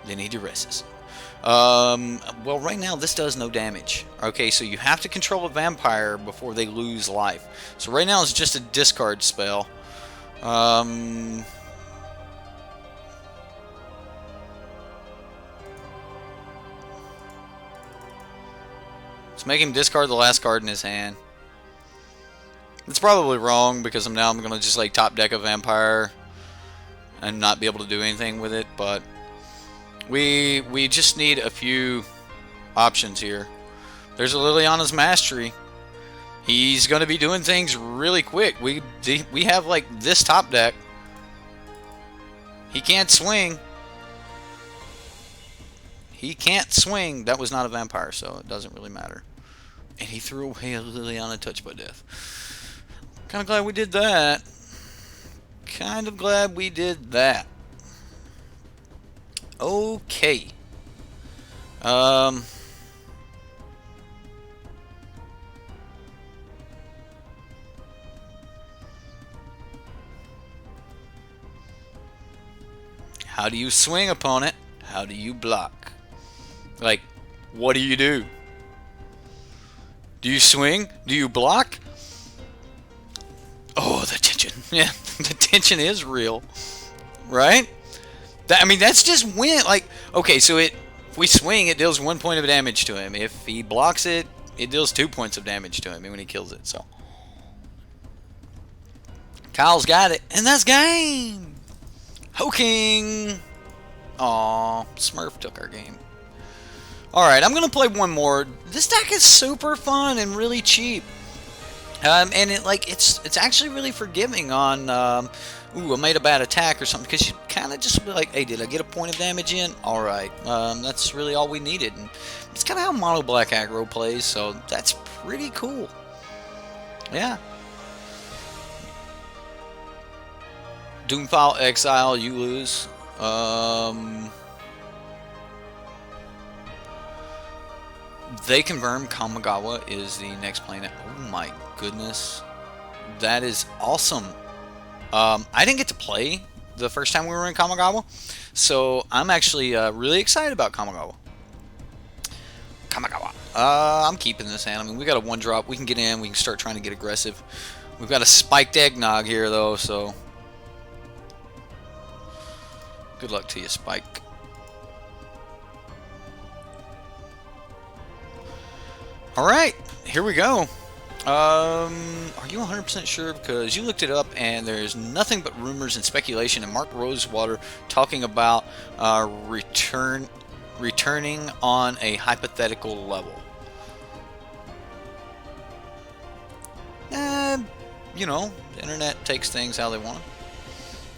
Then he duresses. Well, right now, this does no damage. Okay, so you have to control a vampire before they lose life. So right now, it's just a discard spell. Let's make him discard the last card in his hand. It's probably wrong because I'm going to just like top deck a vampire and not be able to do anything with it, but we just need a few options here. There's a Liliana's Mastery. He's going to be doing things really quick. We have like this top deck. He can't swing. He can't swing. That was not a vampire, so it doesn't really matter. And he threw away a Liliana Touched by Death. Kind of glad we did that. Kind of glad we did that. Okay. How do you swing, opponent? How do you block? Like, what do you do? Do you swing? Do you block? Oh, the tension. Yeah, the tension is real. Right? I mean, that's just when, like, okay, so If we swing, it deals 1 point of damage to him. If he blocks it, it deals 2 points of damage to him when he kills it. So Kyle's got it, and that's game. Hoking. Aw, Smurf took our game. Alright, I'm going to play one more. This deck is super fun and really cheap. And it's actually really forgiving on, ooh, I made a bad attack or something. Because you kind of just be like, hey, did I get a point of damage in? Alright, that's really all we needed. And it's kind of how Mono Black Aggro plays, so that's pretty cool. Yeah. Doomfile Exile, you lose. They confirm Kamigawa is the next planet. Oh my goodness. That is awesome. I didn't get to play the first time we were in Kamigawa, so I'm actually really excited about Kamigawa. I'm keeping this hand. I mean, we got a 1-drop. We can get in. We can start trying to get aggressive. We've got a spiked eggnog here, though, so good luck to you, Spike. Alright, here we go. Are you 100% sure? Because you looked it up and there's nothing but rumors and speculation and Mark Rosewater talking about returning on a hypothetical level. You know, the internet takes things how they want.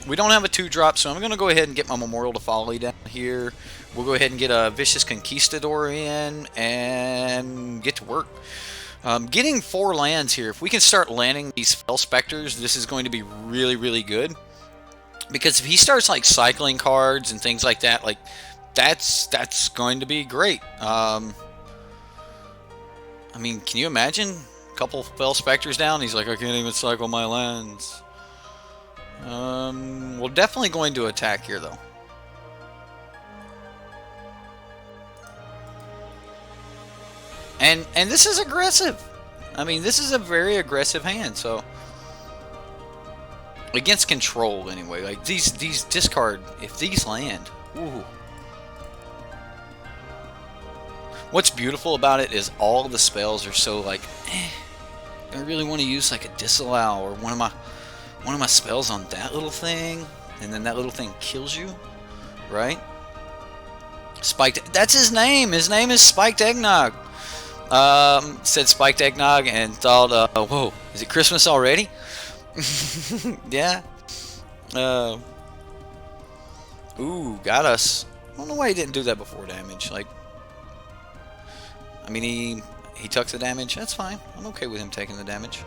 We don't have a 2-drop, so I'm going to go ahead and get my Memorial to Folly down here. We'll go ahead and get a Vicious Conquistador in and get to work. Getting 4 lands here. If we can start landing these Fell Specters, this is going to be really, really good. Because if he starts like cycling cards and things like that, like that's going to be great. I mean, can you imagine a couple Fell Specters down? He's like, I can't even cycle my lands. We're definitely going to attack here, though. And this is aggressive. I mean, this is a very aggressive hand. So against control, anyway. Like these discard if these land. Ooh. What's beautiful about it is all the spells are so like, I really want to use like a disallow or one of my spells on that little thing, and then that little thing kills you, right? Spiked. That's his name. His name is Spiked Eggnog. Said Spiked Eggnog and thought, whoa, is it Christmas already? Yeah. Ooh, got us. I don't know why he didn't do that before damage. Like, I mean, he took the damage. That's fine. I'm okay with him taking the damage.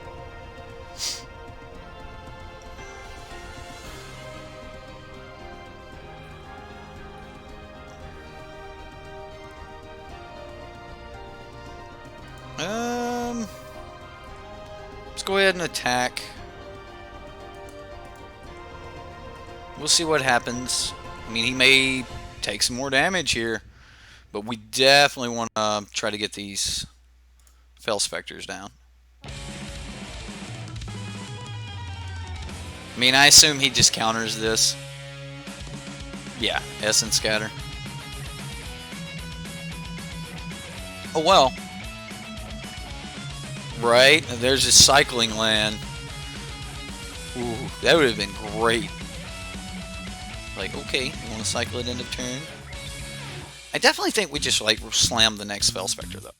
Let's go ahead and attack. We'll see what happens. I mean, he may take some more damage here, but we definitely want to try to get these Fell Specters down. I mean, I assume he just counters this. Yeah, Essence Scatter. Oh well. Right? There's his cycling land. Ooh, that would have been great. Like, okay, you want to cycle it into turn? I definitely think we just, like, slam the next Fell Specter, though.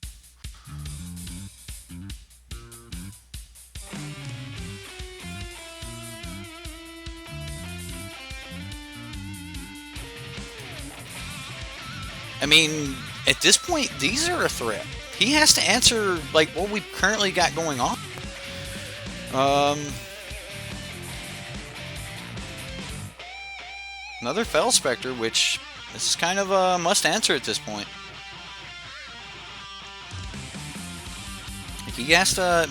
I mean, at this point, these are a threat. He has to answer, like, what we've currently got going on. Another Fell Specter, which is kind of a must-answer at this point. He has to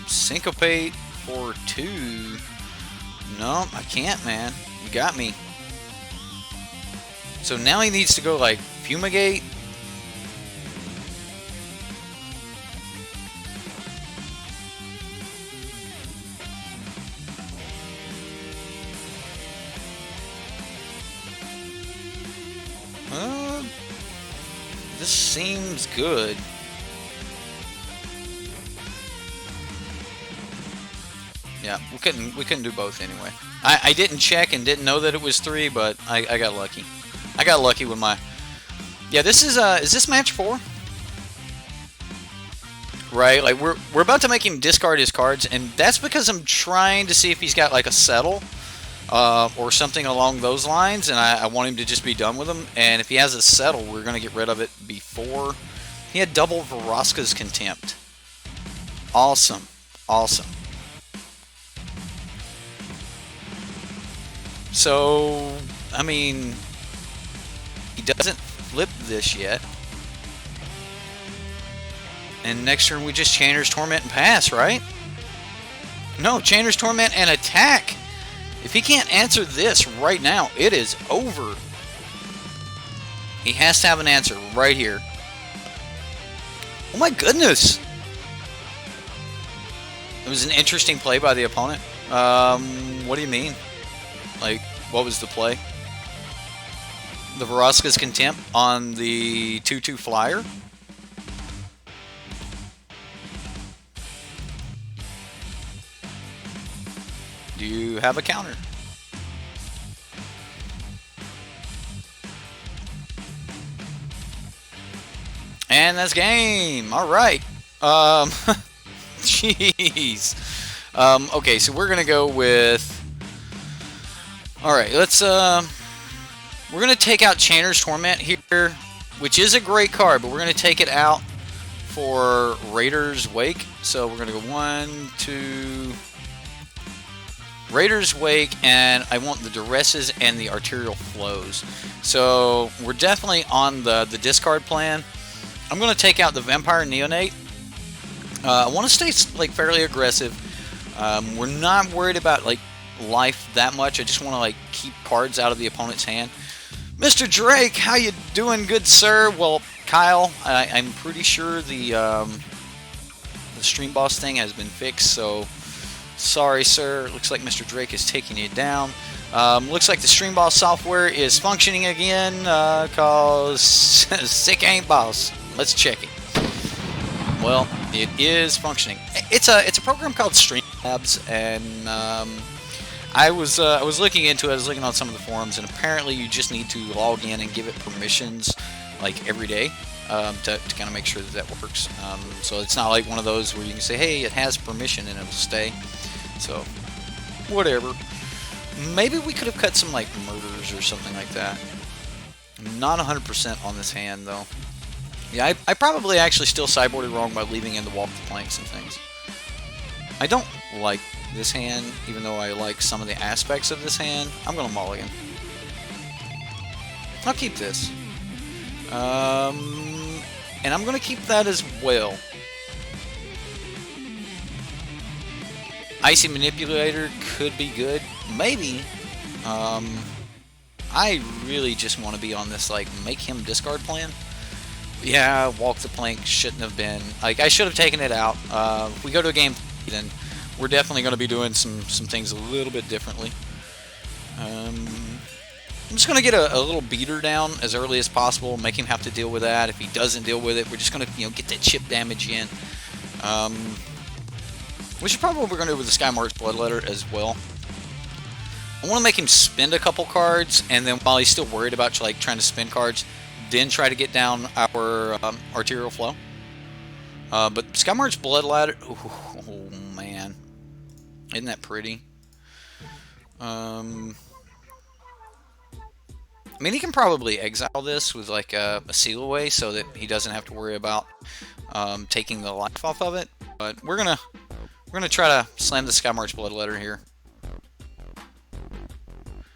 syncopate for 2. No, I can't, man. You got me. So now he needs to go, like, Fumigate. This seems good. Yeah, we couldn't do both anyway. I didn't check and didn't know that it was 3, but I got lucky. I got lucky with my... Yeah, this is this match 4? Right, like we're about to make him discard his cards, and that's because I'm trying to see if he's got like a settle or something along those lines, and I want him to just be done with them. And if he has a settle, we're gonna get rid of it before. He had double Vraska's Contempt. Awesome, awesome. So, I mean, he doesn't flip this yet. And next turn we just Chainer's Torment and pass, right? No, Chainer's Torment and attack. If he can't answer this right now, it is over. He has to have an answer right here. Oh my goodness. It was an interesting play by the opponent. What do you mean? Like, what was the play? The Vraska's Contempt on the 2/2 flyer? Do you have a counter? And that's game. All right. Jeez. Okay, so we're gonna go with. All right, let's. We're gonna take out Chainer's Torment here, which is a great card, but we're gonna take it out for Raider's Wake. So we're gonna go 1, 2. Raider's Wake, and I want the Duresses and the Arterial Flows. So we're definitely on the discard plan. I'm going to take out the Vampire Neonate. I want to stay like fairly aggressive. We're not worried about like life that much. I just want to like keep cards out of the opponent's hand. Mr. Drake, how you doing, good sir? Well, Kyle, I'm pretty sure the Stream Boss thing has been fixed, so sorry, sir. Looks like Mr. Drake is taking you down. Looks like the Stream Boss software is functioning again, cause sick ain't boss. Let's check it. Well, it is functioning. It's a program called Streamlabs, and I was looking into it. I was looking on some of the forums, and apparently you just need to log in and give it permissions like every day to kind of make sure that works. So it's not like one of those where you can say, hey, it has permission and it'll stay. So whatever. Maybe we could have cut some like murders or something like that. I'm not 100% on this hand though. Yeah, I probably actually still sideboarded wrong by leaving in the walk the planks and things. I don't like this hand, even though I like some of the aspects of this hand. I'm gonna mulligan. I'll keep this. And I'm gonna keep that as well. Icy Manipulator could be good. Maybe. I really just want to be on this, like, make him discard plan. Yeah, walk the plank shouldn't have been. Like, I should have taken it out. If we go to a game, then we're definitely going to be doing some things a little bit differently. I'm just going to get a little beater down as early as possible, make him have to deal with that. If he doesn't deal with it, we're just going to, get that chip damage in. Which is probably what we're going to do with the Skymark's Bloodletter as well. I want to make him spend a couple cards, and then while he's still worried about like trying to spend cards, then try to get down our Arterial Flow. But Skymark's Bloodletter, oh man, isn't that pretty? I mean, he can probably exile this with like a seal away, so that he doesn't have to worry about taking the life off of it. But we're gonna try to slam the Skymark's Bloodletter here.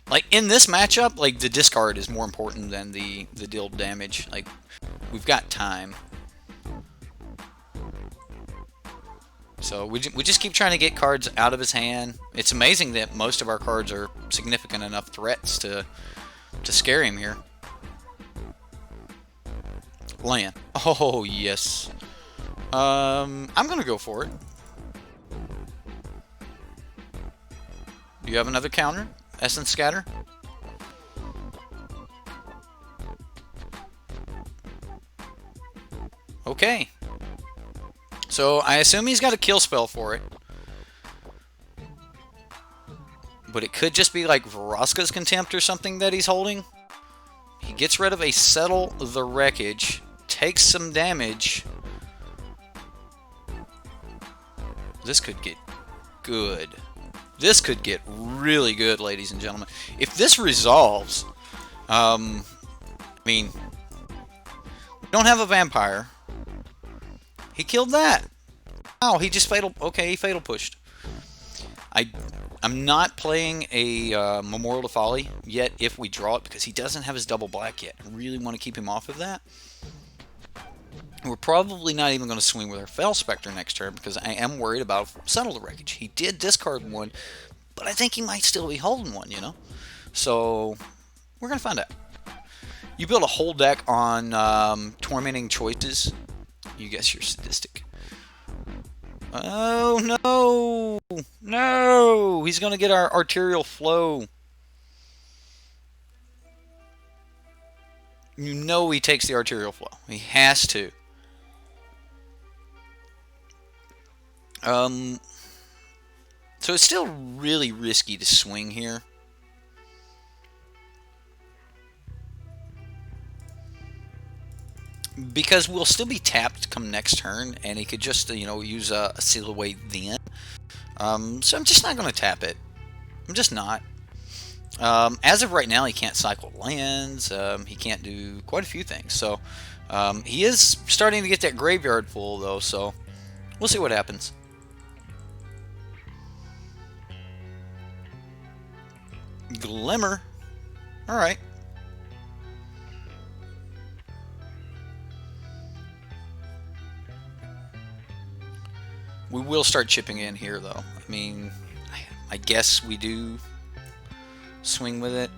Like, in this matchup, like, the discard is more important than the deal damage. Like, we've got time. So, we just keep trying to get cards out of his hand. It's amazing that most of our cards are significant enough threats to scare him here. Land. Oh, yes. I'm gonna go for it. Do you have another counter? Essence Scatter? Okay. So I assume he's got a kill spell for it. But it could just be like Vraska's Contempt or something that he's holding. He gets rid of a Settle the Wreckage. Takes some damage. This could get good. This could get really good, ladies and gentlemen. If this resolves, I mean, we don't have a vampire. He killed that. Oh, he just fatal. Okay, he fatal pushed. I'm not playing a Memorial to Folly yet if we draw it because he doesn't have his double black yet. I really want to keep him off of that. We're probably not even going to swing with our Fel Spectre next turn because I am worried about Settle the Wreckage. He did discard one, but I think he might still be holding one, you know? So, we're going to find out. You build a whole deck on Tormenting Choices. You guess you're sadistic. Oh, no! No! He's going to get our Arterial Flow. You know he takes the Arterial Flow. He has to. So it's still really risky to swing here. Because we'll still be tapped come next turn, and he could just, you know, use a Seal Away then. So I'm just not going to tap it. I'm just not. As of right now, he can't cycle lands. He can't do quite a few things. So he is starting to get that graveyard full, though, so we'll see what happens. Glimmer. Alright. We will start chipping in here, though. I mean, I guess we do swing with it.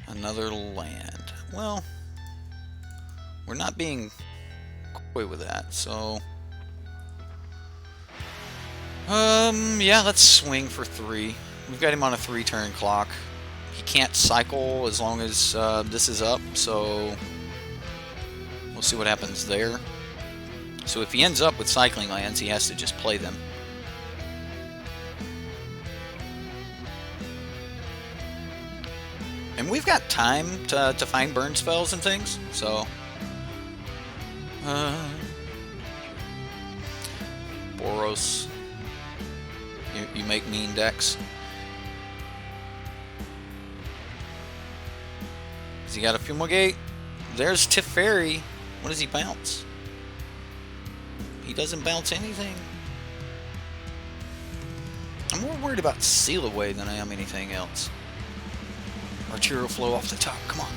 Another land. Well, we're not being coy with that, so... yeah, let's swing for 3. We've got him on a 3-turn clock. He can't cycle as long as this is up, so we'll see what happens there. So if he ends up with cycling lands, he has to just play them. And we've got time to find burn spells and things, so... Boros. You make mean decks. Has he got a Fumigate? There's Teferi. What does he bounce? He doesn't bounce anything. I'm more worried about Seal Away than I am anything else. Arterial Flow off the top. Come on.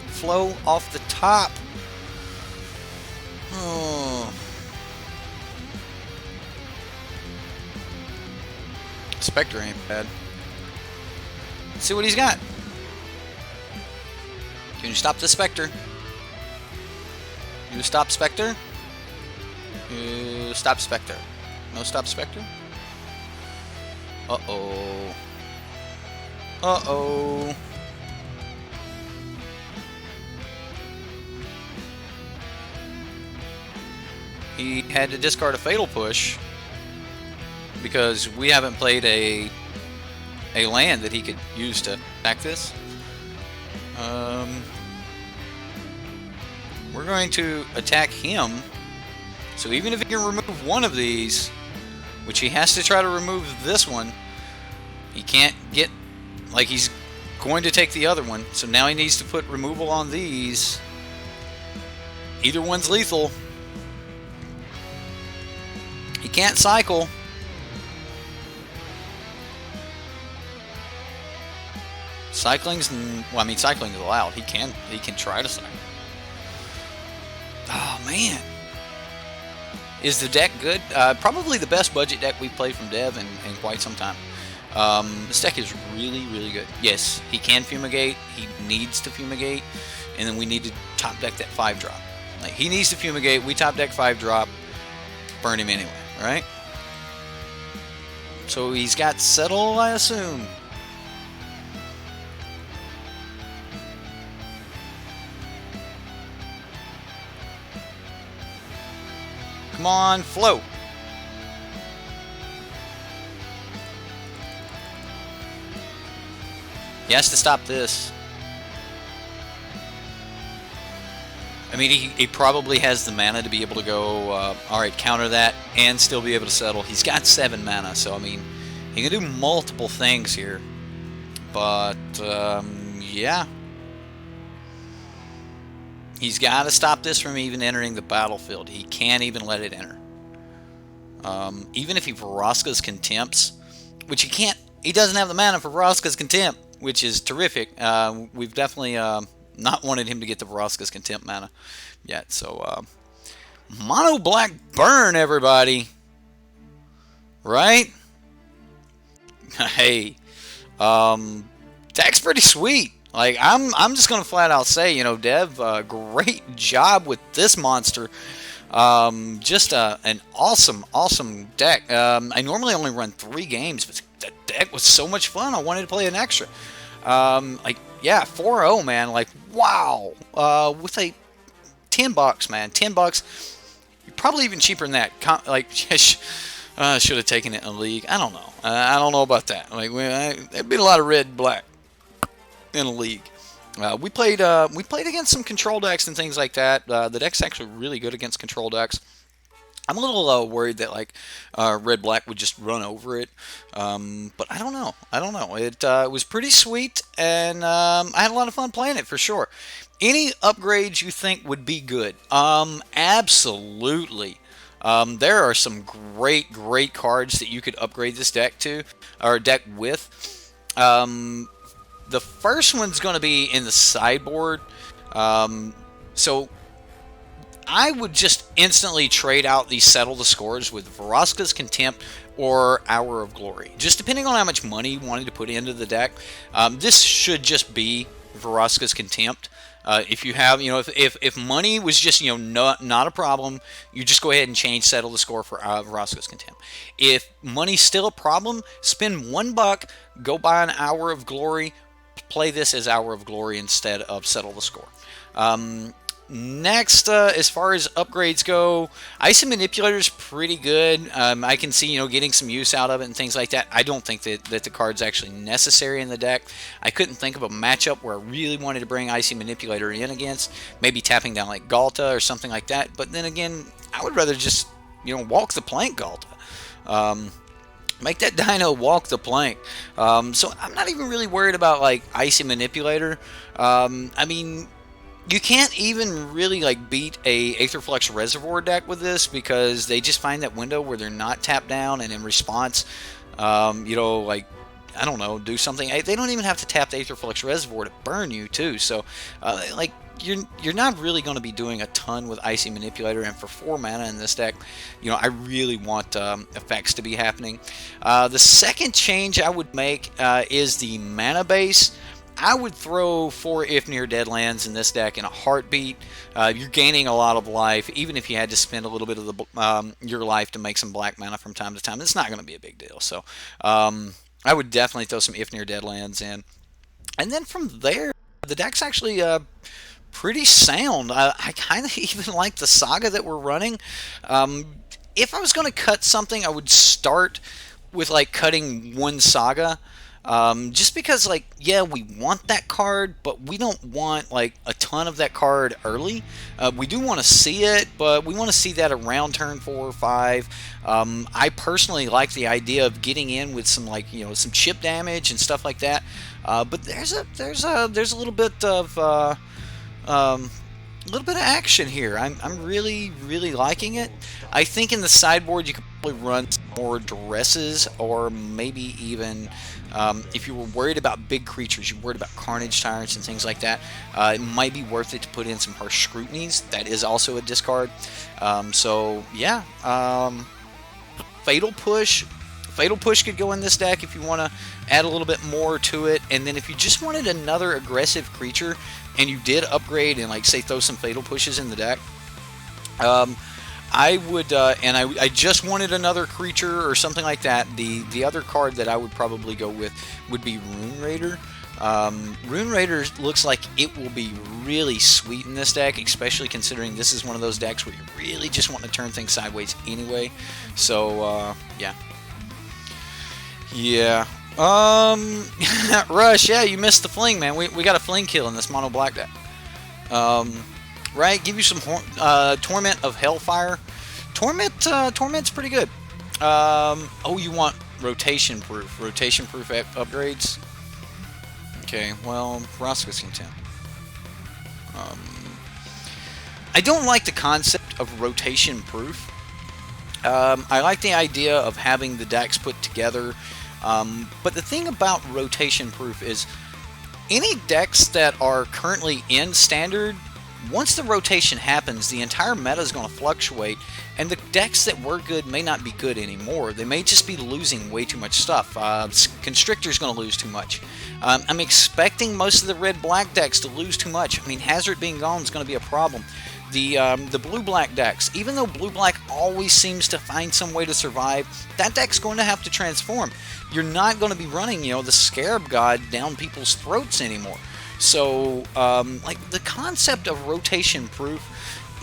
Flow off the top. Oh. Spectre ain't bad. Let's see what he's got. Can you stop the Spectre? You stop Spectre? You stop Spectre. No stop Spectre? Uh-oh. Uh-oh. He had to discard a Fatal Push because we haven't played a land that he could use to attack this. We're going to attack him. So even if he can remove one of these, which he has to try to remove this one, he can't get, like, he's going to take the other one. So now he needs to put removal on these. Either one's lethal. He can't cycle. Cycling's, well, I mean, cycling is allowed. He can try to cycle. Oh man, is the deck good? Probably the best budget deck we've played from Dev in quite some time. This deck is really, really good. Yes, he can fumigate. He needs to fumigate, and then we need to top deck that 5-drop. Like, he needs to fumigate. We top deck 5-drop. Burn him anyway, right? So he's got Settle, I assume. Come on, float. He has to stop this. I mean, he probably has the mana to be able to go, alright, counter that, and still be able to settle. He's got 7 mana, so, I mean, he can do multiple things here. But, yeah. He's got to stop this from even entering the battlefield. He can't even let it enter. Even if he Vraska's Contempts, which he can't, he doesn't have the mana for Vraska's Contempt, which is terrific. We've definitely not wanted him to get the Vraska's Contempt mana yet. So, mono black burn, everybody. Right? Hey, deck's pretty sweet. Like, I'm just gonna flat out say, you know, Dev, great job with this monster. Just an awesome deck. I normally only run 3 games, but the deck was so much fun. I wanted to play an extra. Like, yeah, 4-0, man. Like, wow. With a $10, man. $10. Probably even cheaper than that. Like, should have taken it in a league. I don't know. I don't know about that. Like, there'd been a lot of red and black in a league. We played against some control decks and things like that. The deck's actually really good against control decks. I'm a little worried that like red black would just run over it, but I don't know. It was pretty sweet, and I had a lot of fun playing it for sure. Any upgrades you think would be good? Absolutely. There are some great cards that you could upgrade this deck to, or deck with. The first one's going to be in the sideboard. So I would just instantly trade out the Settle the Scores with Vraska's Contempt or Hour of Glory. Just depending on how much money you wanted to put into the deck. This should just be Vraska's Contempt. If you have, you know, if money was just, you know, not a problem, you just go ahead and change Settle the Score for Vraska's Contempt. If money's still a problem, spend $1, go buy an Hour of Glory, play this as Hour of Glory instead of Settle the Score. Next, as far as upgrades go, Icy Manipulator is pretty good. I can see, you know, getting some use out of it and things like that. I don't think that the card's actually necessary in the deck. I couldn't think of a matchup where I really wanted to bring Icy Manipulator in against. Maybe tapping down like Galta or something like that. But then again, I would rather just, you know, walk the plank Galta. Make that dino walk the plank. So I'm not even really worried about like Icy Manipulator. I mean, you can't even really like beat a Aetherflux Reservoir deck with this because they just find that window where they're not tapped down, and in response, you know, like, I don't know, do something. They don't even have to tap the Aetherflux Reservoir to burn you too. So like, you're not really going to be doing a ton with Icy Manipulator, and for 4 mana in this deck, you know, I really want effects to be happening. The second change I would make is the mana base. I would throw 4 If Near Dead lands in this deck in a heartbeat. You're gaining a lot of life, even if you had to spend a little bit of the your life to make some black mana from time to time. It's not going to be a big deal. So I would definitely throw some If Near Dead lands in. And then from there, the deck's actually pretty sound. I kind of even like the saga that we're running. If I was going to cut something, I would start with like cutting 1 saga. Just because, like, yeah, we want that card, but we don't want like a ton of that card early. We do want to see it, but we want to see that around turn 4 or 5. I personally like the idea of getting in with some, like, you know, some chip damage and stuff like that. But there's a little bit of action here. I'm really liking it. I think in the sideboard you could probably run some more dresses, or maybe even if you were worried about big creatures, you're worried about Carnage Tyrants and things like that, it might be worth it to put in some Harsh Scrutinies. That is also a discard. So yeah, Fatal Push. Fatal Push could go in this deck if you want to add a little bit more to it. And then if you just wanted another aggressive creature and you did upgrade and, like, say, throw some Fatal Pushes in the deck, I would, and I just wanted another creature or something like that, the other card that I would probably go with would be Rune Raider. Rune Raider looks like it will be really sweet in this deck, especially considering this is one of those decks where you really just want to turn things sideways anyway. So, yeah. Yeah. Rush, yeah, you missed the fling, man. We got a fling kill in this mono black deck. Right, give you some Torment of Hellfire. Torment's pretty good. Oh, you want rotation proof upgrades? Okay, well, Vraska's Contempt. I don't like the concept of rotation proof. I like the idea of having the decks put together, but the thing about rotation proof is any decks that are currently in Standard, once the rotation happens, the entire meta is going to fluctuate, and the decks that were good may not be good anymore. They may just be losing way too much stuff. Constrictor's going to lose too much. I'm expecting most of the red-black decks to lose too much. I mean, Hazard being gone is going to be a problem. The blue-black decks, even though blue-black always seems to find some way to survive, that deck's going to have to transform. You're not going to be running, the Scarab God down people's throats anymore. So, like, the concept of rotation proof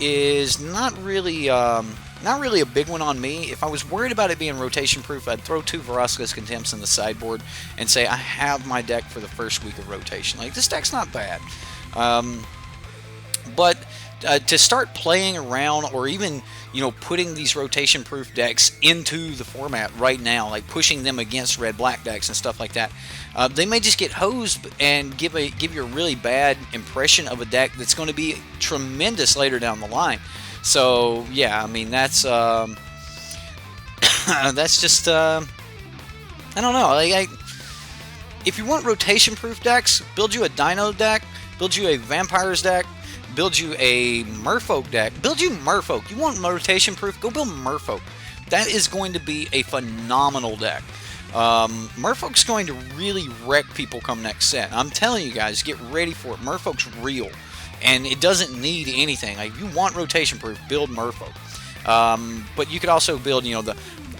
is not really a big one on me. If I was worried about it being rotation proof, I'd throw 2 Vraska's Contempts in the sideboard and say I have my deck for the first week of rotation. Like, this deck's not bad. But to start playing around, or even putting these rotation proof decks into the format right now, like pushing them against red-black decks and stuff like that, they may just get hosed and give you a really bad impression of a deck that's going to be tremendous later down the line. So yeah, I mean that's that's just I don't know. Like, if you want rotation proof decks, build you a Dino deck, build you a Vampires deck, build you a Merfolk deck. Build you Merfolk. You want rotation proof? Go build Merfolk. That is going to be a phenomenal deck. Merfolk's going to really wreck people come next set. I'm telling you guys, get ready for it. Merfolk's real, and it doesn't need anything. Like, if you want rotation proof, build Merfolk. But you could also build,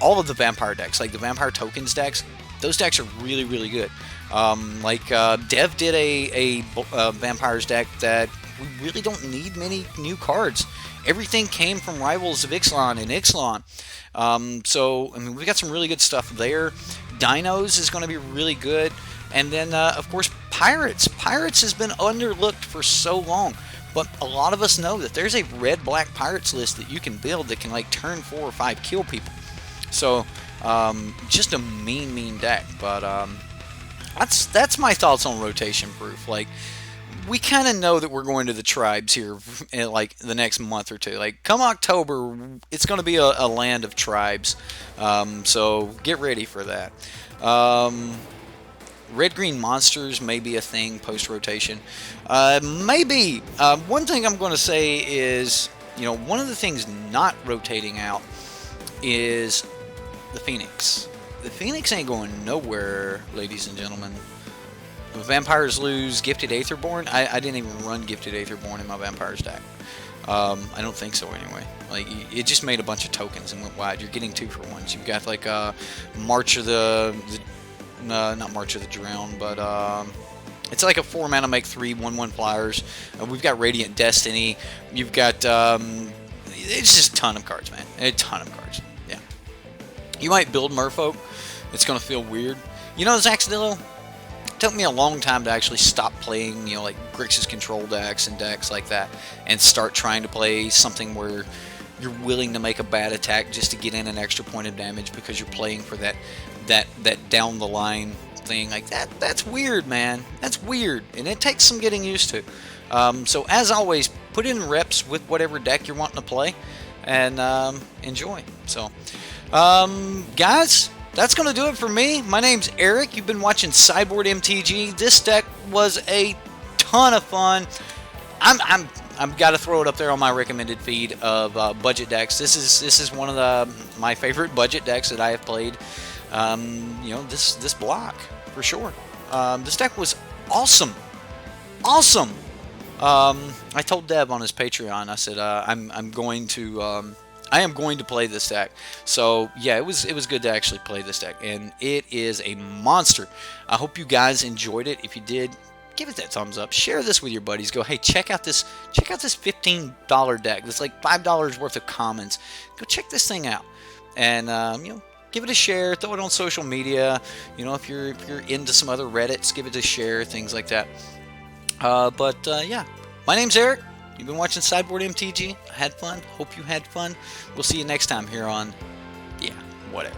all of the Vampire decks, like the Vampire Tokens decks. Those decks are really, really good. Dev did a Vampires deck that we really don't need many new cards. Everything came from Rivals of Ixalan and Ixalan. So, I mean, we've got some really good stuff there. Dinos is going to be really good. And then, of course, Pirates. Pirates has been underlooked for so long. But a lot of us know that there's a red-black Pirates list that you can build that can, like, turn 4 or 5 kill people. So, just a mean deck. But that's my thoughts on rotation proof. Like, we kind of know that we're going to the tribes here in, like, the next month or two. Like, come October, it's going to be a land of tribes. So get ready for that. Red-green monsters may be a thing post-rotation. Maybe. One thing I'm going to say is, one of the things not rotating out is the Phoenix. The Phoenix ain't going nowhere, ladies and gentlemen. Vampires lose Gifted Aetherborn. I didn't even run Gifted Aetherborn in my Vampires deck. I don't think so anyway. Like, it just made a bunch of tokens and went wide. You're getting 2 for 1s. You've got like March of not March of the Drown, but it's like a 4 mana make 3 1/1 flyers. We've got Radiant Destiny. You've got it's just a ton of cards, man. A ton of cards. Yeah. You might build Merfolk. It's gonna feel weird. Zaxdillo, it took me a long time to actually stop playing, like Grixis control decks and decks like that, and start trying to play something where you're willing to make a bad attack just to get in an extra point of damage because you're playing for that down the line thing. Like, that's weird, man. That's weird, and it takes some getting used to. So as always, put in reps with whatever deck you're wanting to play, and enjoy. So, guys, that's going to do it for me. My name's Eric. You've been watching SideboardMTG. This deck was a ton of fun. I've got to throw it up there on my recommended feed of budget decks. This is one of my favorite budget decks that I have played. This block for sure. This deck was awesome. I told Dev on his Patreon. I said I'm going to I am going to play this deck. So yeah, it was good to actually play this deck, and it is a monster. I hope you guys enjoyed it. If you did, give it that thumbs up. Share this with your buddies. Go, hey, check out this $15 deck. It's like $5 worth of commons. Go check this thing out, and you know, give it a share. Throw it on social media. You know, if you're into some other Reddits, give it a share. Things like that. Yeah, my name's Eric. You've been watching Sideboard MTG. I had fun. Hope you had fun. We'll see you next time here on, yeah, whatever.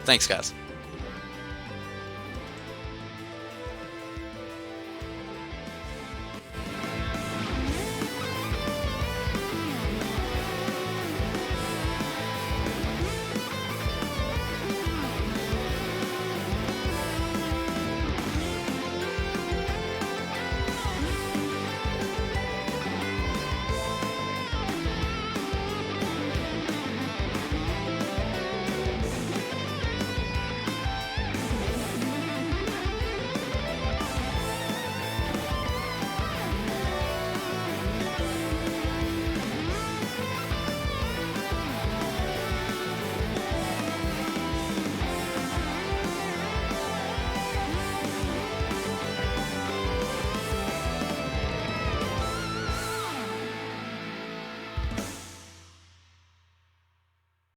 Thanks, guys.